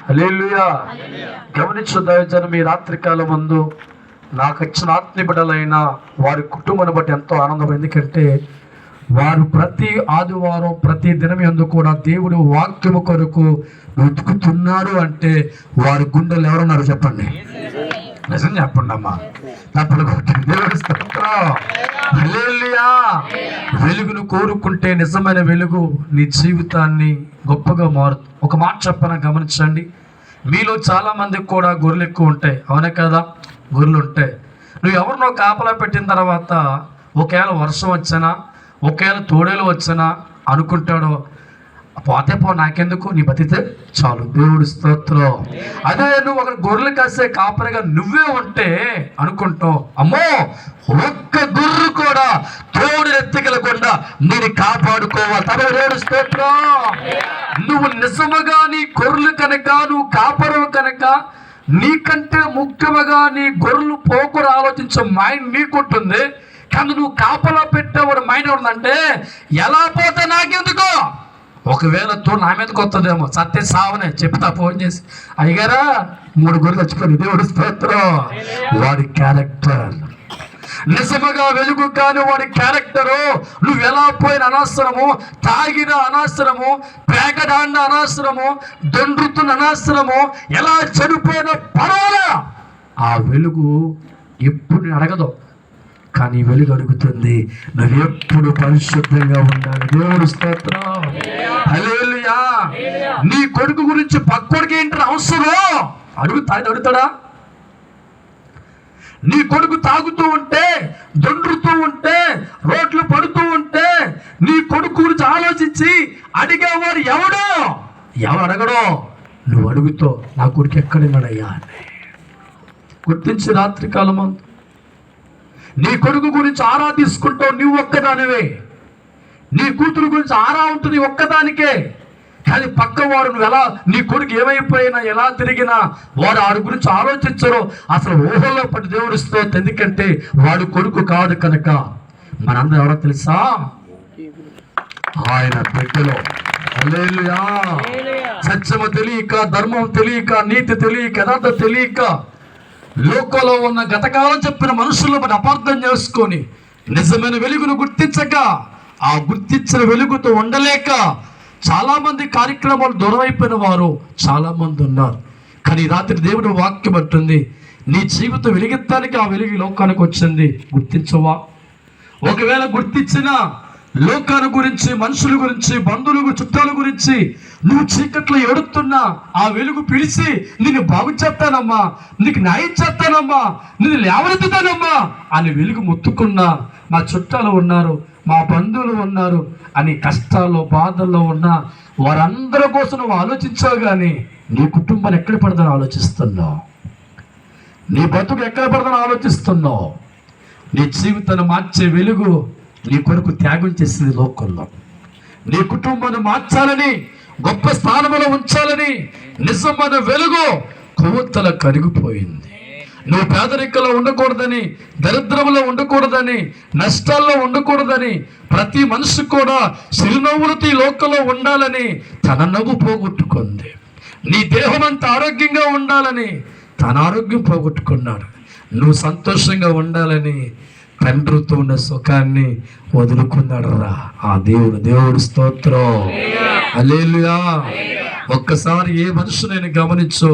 హల్లెలూయా. గమనించు దైవజనం, ఈ రాత్రికాలం ముందు నాకు ఇచ్చిన ఆత్మీయ బిడ్డలైన వారి కుటుంబాన్ని బట్టి ఎంతో ఆనందం. ఎందుకంటే వారు ప్రతి ఆదివారం ప్రతి దినం యందు కూడా దేవుడు వాక్యము కొరకు వెతుకుతున్నారు అంటే వారి గుండెలు ఎవరున్నారు చెప్పండి? నిజం చెప్పండి అమ్మా, తప్పలు కొట్టండి. దేవుడి స్తోత్రం. హల్లెలూయా. వెలుగును కోరుకుంటే నిజమైన వెలుగు నీ జీవితాన్ని గొప్పగా మారుతుంది. ఒక మాట చెప్పన గమనించండి. మీలో చాలా మందికి కూడా గొర్రెలు ఎక్కువ ఉంటాయి, అవునే కదా? గొర్రెలు ఉంటాయి. నువ్వు ఎవరినో కాపలా పెట్టిన తర్వాత ఒకవేళ వర్షం వచ్చినా, ఒకవేళ తోడేలు వచ్చినా అనుకుంటాడో, పోతే పో నాకెందుకు, నీ బతితే చాలు. దేవుడి స్తోత్రం. అదే నువ్వు ఒక గొర్రెలు కాసే కాపరిగా నువ్వే ఉంటే అనుకుంటావు, అమ్మో ఒక్క గొర్రె కూడా తోడు ఎత్తికెళ్ళకుండా నేను కాపాడుకోవాలి. తన దేవుడి స్తోత్రం. నువ్వు నిజముగా నీ గొర్రెలు కనుక, నువ్వు కాపరువు కనుక, నీకంటే ముఖ్యముగా నీ గొర్రెలు పోకుడు ఆలోచించే మైండ్ నీకుంటుంది. కానీ నువ్వు కాపలా పెట్టేవాడు మైండ్ ఉందంటే ఎలా పోతే నాకెందుకో, ఒకవేళ నా మీదకి వస్తుందేమో, సత్య సావనే చెప్తా ఫోన్ చేసి, అయ్యగారా 3 గొర్రెలు చచ్చిపోయి, దేవుడు స్తోత్రం. వాడి క్యారెక్టర్ నిజముగా వెలుగు కాని వాడి క్యారెక్టరు, నువ్వు ఎలా పోయిన అనవసరము, తాగిన అనవసరము, పేకడాండ అనవసరము, దొండ్రుతున్న అనవసరము, ఎలా చనిపోయిన పర్వాలా, ఆ వెలుగు ఎప్పుడు అడగదు. కానీ వెలుగు అడుగుతుంది, నువ్వెప్పుడు పరిశుద్ధంగా ఉండాలి. దేవుడు స్తోత్రం. హల్లెలూయా. నీ కొడుకు గురించి పక్కోడికి ఏంటి అవసరం అడుగుతాడా? నీ కొడుకు తాగుతూ ఉంటే, దొండ్రుతూ ఉంటే, రోడ్లు పడుతూ ఉంటే, నీ కొడుకు గురించి ఆలోచించి అడిగేవాడు ఎవడు అడగడో, నువ్వు అడుగుతో నా కొడుకు ఎక్కడున్నాడయ్యా అని గుర్తించి రాత్రికాలం నీ కొడుకు గురించి ఆరా తీసుకుంటావు నువ్వు ఒక్కదానివే. నీ కూతురు గురించి ఆరా ఉంటుంది ఒక్కదానికే. కానీ పక్కవాడు నువ్వు ఎలా, నీ కొడుకు ఏమైపోయినా ఎలా తిరిగినా వాడు ఆడి గురించి ఆలోచించరు. అసలు ఊహల్లో పట్టి దేవుడు స్తోత్రం. ఎందుకంటే వాడు కొడుకు కాదు కనుక. మనందరూ ఎవరో తెలుసా? ఆయన బిడ్డలో. హల్లెలూయా. సత్యము తెలియక, ధర్మం తెలియక, నీతి తెలియక, యథార్థ తెలియక, లోకంలో ఉన్న గతకాలం చెప్పిన మనుషులను మనం అపార్థం చేసుకొని నిజమైన వెలుగును గుర్తించక, ఆ గుర్తించిన వెలుగుతో ఉండలేక చాలా మంది కార్యక్రమాలు దూరం అయిపోయిన వారు చాలా మంది ఉన్నారు. కానీ రాత్రి దేవుడు వాక్యం అంటుంది, నీ జీవితం వెలిగెత్తానికి ఆ వెలుగు లోకానికి వచ్చింది. గుర్తించవా? ఒకవేళ గుర్తించిన లోకాల గురించి, మనుషుల గురించి, బంధువుల చుట్టాల గురించి నువ్వు చీకట్లో ఎడుతున్నా ఆ వెలుగు పిలిచి నిన్ను బాగు చేస్తానమ్మా, నీకు న్యాయం చేస్తానమ్మా, నిన్ను లేవనెత్తుతానమ్మా అని వెలుగు మొత్తుకున్నా, మా చుట్టాలు ఉన్నారు, మా బంధువులు ఉన్నారు అని కష్టాల్లో బాధల్లో ఉన్న వారందరి కోసం నువ్వు ఆలోచించావు. కానీ నీ కుటుంబాన్ని ఎక్కడ పడదని ఆలోచిస్తున్నావు, నీ బతుకు ఎక్కడ పడదని ఆలోచిస్తున్నావు. నీ జీవితాన్ని మార్చే వెలుగు నీ కొరకు త్యాగం చేసింది లోకంలో. నీ కుటుంబాన్ని మార్చాలని, గొప్ప స్థానంలో ఉంచాలని నిజమైన వెలుగు కొవ్వొత్తుల కరిగిపోయింది. నువ్వు పేదరికంలో ఉండకూడదని, దరిద్రంలో ఉండకూడదని, నష్టాల్లో ఉండకూడదని, ప్రతి మనిషి కూడా చిరునవ్వులతో ఈ లోకంలో ఉండాలని తన నవ్వు పోగొట్టుకుంది. నీ దేహం అంతా ఆరోగ్యంగా ఉండాలని తన ఆరోగ్యం పోగొట్టుకున్నాడు. నువ్వు సంతోషంగా ఉండాలని తండ్రితో ఉన్న సుఖాన్ని వదులుకున్నాడు రా ఆ దేవుడు స్తోత్రం. హల్లెలూయా. ఒక్కసారి ఏ మనుషుని గమనించు,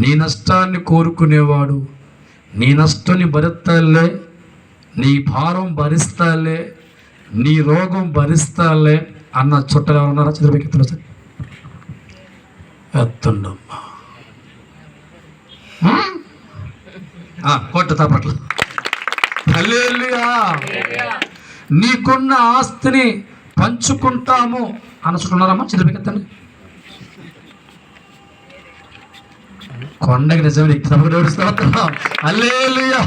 నీ నష్టాన్ని కోరుకునేవాడు నీ నష్టాన్ని భరిస్తాలే, నీ భారం భరిస్తాలే, నీ రోగం భరిస్తాలే అన్న చుట్టలు ఉన్నారా? చంద్రబాబు సార్ ఎత్తుండమ్మా కొట్ట తప్పట్లు. హల్లెలూయా. నీకున్న ఆస్తిని పంచుకుంటాము అనుకుంటున్నారమ్మా? చంద్రబాబు కొండకి నిజమే హల్లెలూయా.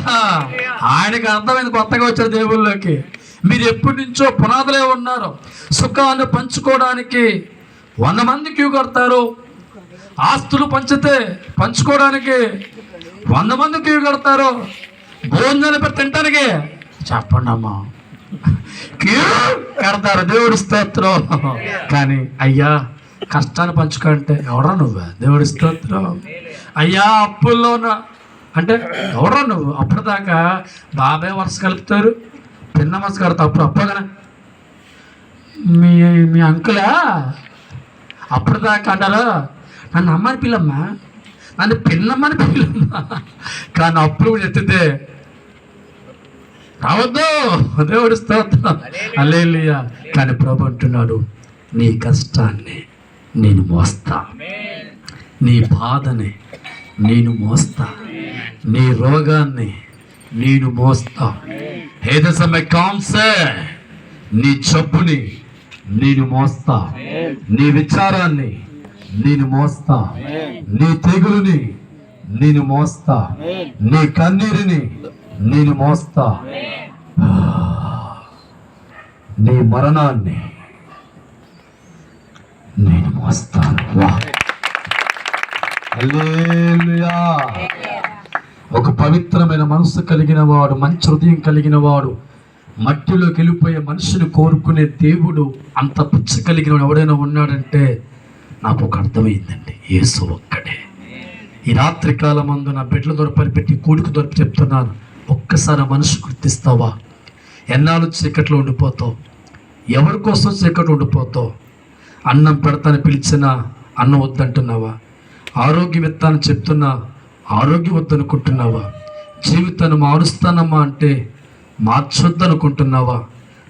ఆయనకి అర్థమైంది కొత్తగా వచ్చారు దేవుళ్ళలోకి. మీరు ఎప్పటి నుంచో పునాదులే ఉన్నారు. సుఖాన్ని పంచుకోవడానికి 100 మంది క్యూ కడతారు. ఆస్తులు పంచుకోవడానికి 100 మంది క్యూ కడతారు. భోజనాలు పెట్టి తింటానికి చెప్పండి అమ్మా క్యూ కడతారు. దేవుడి స్తోత్రం. కానీ అయ్యా కష్టాన్ని పంచుకుంటే ఎవరా నువ్వే? దేవుడి స్తోత్రం. అయ్యా అప్పుల్లో అంటే ఎవరా నువ్వు? అప్పటిదాకా బాబాయ్ వరుస కలుపుతారు, పిన్న మస కడతావు. అప్పుడు అప్పగానే మీ అంకులా అప్పటిదాకా అంటారు, నన్ను అమ్మని పిల్లమ్మా, నన్ను పిల్లమ్మని పిల్లమ్మా. కానీ అప్పుడు కూడా ఎత్తితే రావద్దు. దేవుడి స్తోత్రం. హల్లెలూయా. కానీ ప్రభు అంటున్నాడు, నీ కష్టాన్ని నేను మోస్తా, నీ బాధని నేను మోస్తా, నీ రోగాన్ని నేను మోస్తా. ఏదో సమయ కాంసే నీ జబ్బుని నేను మోస్తా, నీ విచారాన్ని నేను మోస్తా, నీ తెగులుని నేను మోస్తా, నీ కన్నీరుని నేను మోస్తా, నీ మరణాన్ని నేను మోస్తాను. హల్లెలూయా. ఒక పవిత్రమైన మనసు కలిగిన వాడు, మంచి హృదయం కలిగిన వాడు, మట్టిలోకి వెళ్ళిపోయే మనిషిని కోరుకునే దేవుడు అంత పిచ్చ కలిగిన ఎవడైనా ఉన్నాడంటే నాకు ఒక అర్థమైందండి, యేసు ఒక్కడే. ఈ రాత్రి కాలం అందు నా బిడ్డల దొరపని పెట్టి కూడికి దొరికి చెప్తున్నాను, ఒక్కసారి ఆ మనసు గుర్తిస్తావా? ఎన్నాళ్ళు చీకట్లో ఉండిపోతావు? ఎవరి కోసం చీకట్లో ఉండిపోతావు? అన్నం పెడతాను పిలిచినా అన్నం వద్దంటున్నావా? ఆరోగ్యం ఇస్తాను చెప్తున్నా ఆరోగ్యం వద్దనుకుంటున్నావా? జీవితాన్ని మారుస్తానమ్మా అంటే మార్చొద్దనుకుంటున్నావా?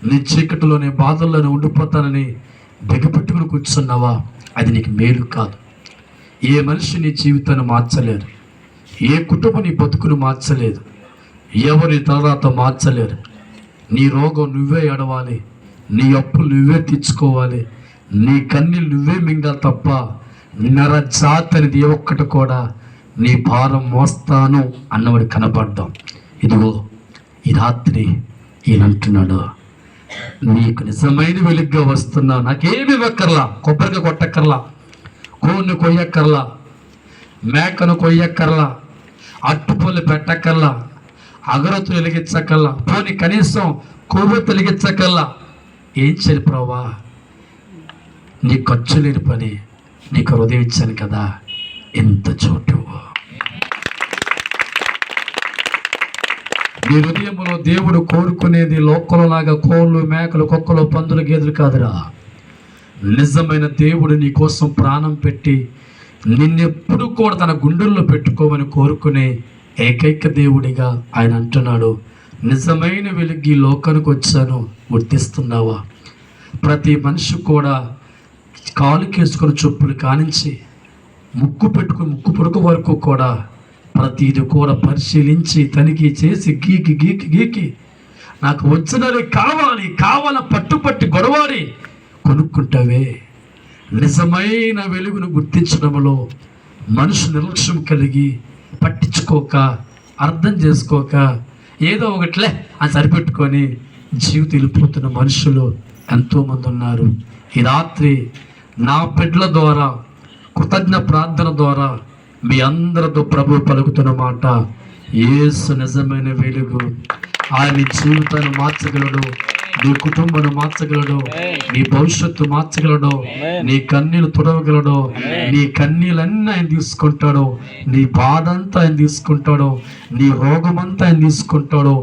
నీ చీకటిలోనే బాధల్లోనే ఉండిపోతానని బిగపెట్టుకుని కూర్చున్నావా? అది నీకు మేలు కాదు. ఏ మనిషి నీ జీవితాన్ని మార్చలేరు, ఏ కుటుంబం నీ బతుకును మార్చలేదు, ఎవరి తలరాత మార్చలేరు. నీ రోగం నువ్వే ఏడవాలి, నీ అప్పులు నువ్వే తీర్చుకోవాలి, నీ కన్నీళ్ళు నువ్వే మింగాలి తప్ప నర జాతి అనేది ఏ ఒక్కటి కూడా నీ భారం మోస్తాను అన్నవాడు కనపడ్డాం. ఇదిగో ఈ రాత్రి ఈయన అంటున్నాడు, నీకు నిజమైన వెలుగ్గా వస్తున్నా, నాకేమి ఇవ్వక్కర్లా, కొబ్బరిగా కొట్టక్కర్లా, కోడిని కొయ్యక్కర్లా, మేకను కొయ్యక్కర్లా, అట్టుపొల్లి పెట్టక్కర్లా, అగరొత్తులు వెలిగించక్కర్లా, పోనీ కనీసం కొవ్వొత్తు వెలిగించక్కర్లా. ఏం చేయాలి ప్రభా? నీ ఖర్చు లేని పని నీకు హృదయం ఇచ్చాను కదా, ఎంత చోటు. నీ హృదయంలో దేవుడు కోరుకునేది లోకలలాగా కోళ్ళు, మేకలు, కుక్కలు, పందులు, గేదెలు కాదురా. నిజమైన దేవుడు నీ కోసం ప్రాణం పెట్టి నిన్నెప్పుడు కూడా తన గుండెల్లో పెట్టుకోమని కోరుకునే ఏకైక దేవుడిగా ఆయన అంటున్నాడు, నిజమైన వెలుగు ఈ లోకానికి వచ్చాను, గుర్తిస్తున్నావా? ప్రతి మనిషి కూడా కాలుకేసుకుని చొప్పులు కానించి ముక్కు పెట్టుకుని ముక్కు పుడక వరకు కూడా ప్రతిది కూడా పరిశీలించి తనిఖీ చేసి గీకి గీకి గీకి నాకు వచ్చినవి కావాల పట్టుపట్టి గొడవాడి కొనుక్కుంటావే. నిజమైన వెలుగును గుర్తించడంలో మనుషు నిర్లక్ష్యం కలిగి పట్టించుకోక అర్థం చేసుకోక ఏదో ఒకట్లే అని సరిపెట్టుకొని జీవితం వెళ్ళిపోతున్న మనుషులు ఎంతోమంది ఉన్నారు. ఈ రాత్రి నా బిడ్డల ద్వారా కృతజ్ఞ ప్రార్థన ద్వారా మీ అందరితో ప్రభు పలుకుతున్న మాట, యేసు నిజమైన వెలుగు. ఆయన జీవితాన్ని మార్చగలడు, నీ కుటుంబాన్ని మార్చగలడు, నీ భవిష్యత్తు మార్చగలడు, నీ కన్నీళ్ళు తుడవగలడు, నీ కన్నీళ్ళన్నీ ఆయన తీసుకుంటాడు, నీ బాధ అంతా ఆయన తీసుకుంటాడు, నీ రోగమంతా ఆయన తీసుకుంటాడు.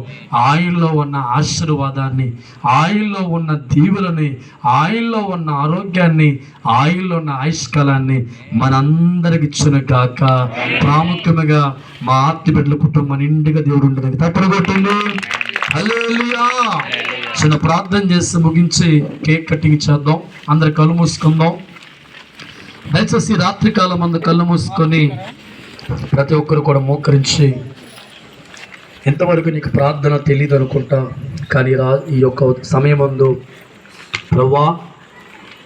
ఆయనలో ఉన్న ఆశీర్వాదాన్ని, ఆయనలో ఉన్న దీవులని, ఆయనలో ఉన్న ఆరోగ్యాన్ని, ఆయనలో ఉన్న ఆయుష్కాలాన్ని మనందరికి ఇచ్చిన గాక. ప్రాముఖ్యంగా మా ఆర్తి బిడ్డల కుటుంబం నిండుగా దేవుడు ఉండడానికి తప్పని కొట్టింది. హల్లెలూయా. చిన్న ప్రార్థన చేసి ముగించి కేక్ కటింగ్ చేద్దాం. అందరు కళ్ళు మూసుకుందాం. దయచేసి రాత్రికాలం అందు కళ్ళు మూసుకొని ప్రతి ఒక్కరు కూడా మోకరించి, ఎంతవరకు నీకు ప్రార్థన తెలియదు అనుకుంటా, కానీ ఈ యొక్క సమయం అందు ప్రభువా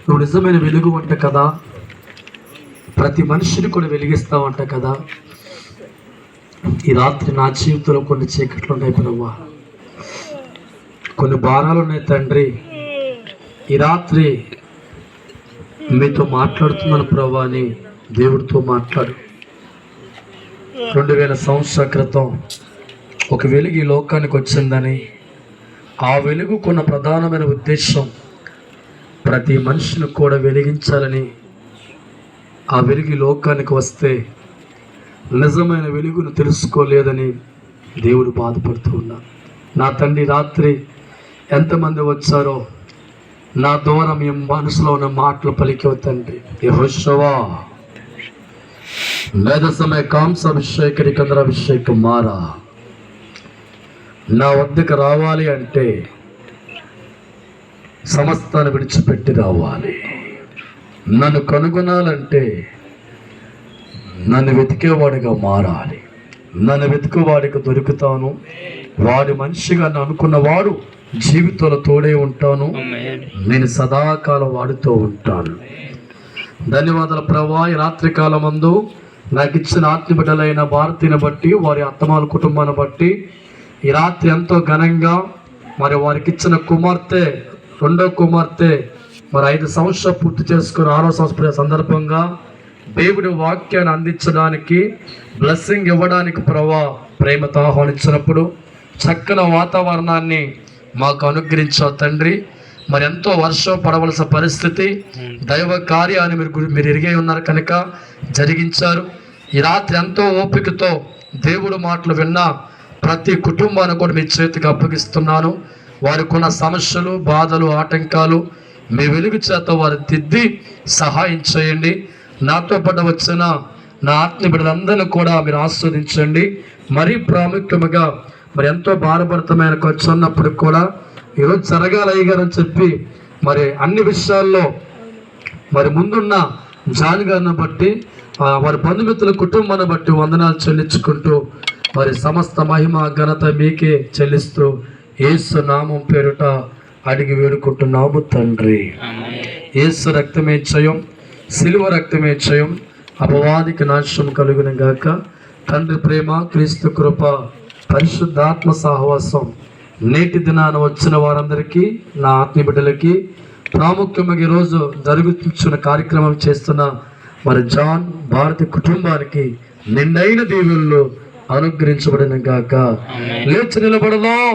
నువ్వు నిజమైన వెలుగు అంట కదా, ప్రతి మనిషిని కూడా వెలిగిస్తావంట కదా. ఈ రాత్రి నా జీవితంలో కొన్ని చీకట్లు ఉన్నాయి ప్రభువా, కొన్ని భారాలు ఉన్నాయి తండ్రి. ఈ రాత్రి మీతో మాట్లాడుతున్నాను ప్రభా అని దేవుడితో మాట్లాడు. 2000 సంవత్సరాల క్రితం ఒక వెలుగు ఈ లోకానికి వచ్చిందని, ఆ వెలుగుకున్న ప్రధానమైన ఉద్దేశం ప్రతి మనిషిని కూడా వెలిగించాలని. ఆ వెలుగు ఈ లోకానికి వస్తే నిజమైన వెలుగును తెలుసుకోలేదని దేవుడు బాధపడుతూ ఉన్నా. నా తండ్రి రాత్రి ఎంతమంది వచ్చారో నా ద్వారా మీ మనసులో ఉన్న మాటలు పలికే తండ్రి. యెహోషువా మేధసమయ కాంసాభిషేకరి కందరాభిషేకం మారా, నా వద్దకు రావాలి అంటే సమస్తాన్ని విడిచిపెట్టి రావాలి. నన్ను కనుగొనాలంటే నన్ను వెతికేవాడిగా మారాలి. నన్ను వెతికేవాడికి దొరుకుతాను. వాడి మనిషిగా నన్ను అనుకున్నవాడు జీవితంలో తోడే ఉంటాను. నేను సదాకాలం వాడితో ఉంటాను. ధన్యవాదాలు ప్రభా. ఈ రాత్రికాలం మందు నాకు ఇచ్చిన ఆత్మబిడ్డలైన భారతీని బట్టి, వారి అత్తమాల కుటుంబాన్ని బట్టి ఈ రాత్రి ఎంతో ఘనంగా మరి వారికి ఇచ్చిన కుమార్తె, రెండో కుమార్తె మరి 5 సంవత్సరాలు పూర్తి చేసుకుని 6వ సంవత్సరం సందర్భంగా దేవుడి వాక్యాన్ని అందించడానికి, బ్లెస్సింగ్ ఇవ్వడానికి ప్రభా ప్రేమతో ఆహ్వానించినప్పుడు చక్కని వాతావరణాన్ని మాకు అనుగ్రహించావు తండ్రి. మరి ఎంతో వర్షం పడవలసిన పరిస్థితి, దైవ కార్యాన్ని మీరు ఎరిగే ఉన్నారు కనుక జరిగించారు. ఈ రాత్రి ఎంతో ఓపికతో దేవుడు మాటలు విన్న ప్రతి కుటుంబాన్ని కూడా మీ చేతికి అప్పగిస్తున్నాను. వారికి ఉన్న సమస్యలు, బాధలు, ఆటంకాలు మీ వెలుగు చేత వారు దిద్ది సహాయం చేయండి. నాతో పాటు వచ్చిన నా ఆత్మీయ బిడ్డలందరినీ కూడా మీరు ఆస్వాదించండి. మరీ ప్రాముఖ్యముగా మరి ఎంతో భారభరితమైన ఖర్చు ఉన్నప్పుడు కూడా ఈరోజు జరగాలయ్యారని చెప్పి మరి అన్ని విషయాల్లో మరి ముందున్న జాన్ గారిని బట్టి, వారి బంధుమిత్రుల కుటుంబాన్ని బట్టి వందనాలు చెల్లించుకుంటూ మరి సమస్త మహిమ ఘనత మీకే చెల్లిస్తూ యేసు నామం పేరుట అడిగి వేడుకుంటున్నాము తండ్రి. యేసు రక్తమే జయం, సిలువ రక్తమే జయం. అపవాదికి నాశనం కలుగును గాక. తండ్రి ప్రేమ, క్రీస్తు కృప, పరిశుద్ధాత్మ సహవాసం నేటి దినాన వచ్చిన వారందరికీ, నా ఆత్మీయ బిడ్డలకి, ప్రాముఖ్యంగా ఈరోజు జరుగుతున్న కార్యక్రమం చేస్తున్న మరి జాన్ భారతి కుటుంబానికి నిండైన దీవెనలు అనుగ్రహించబడిన గాక. లేచి నిలబడదాం.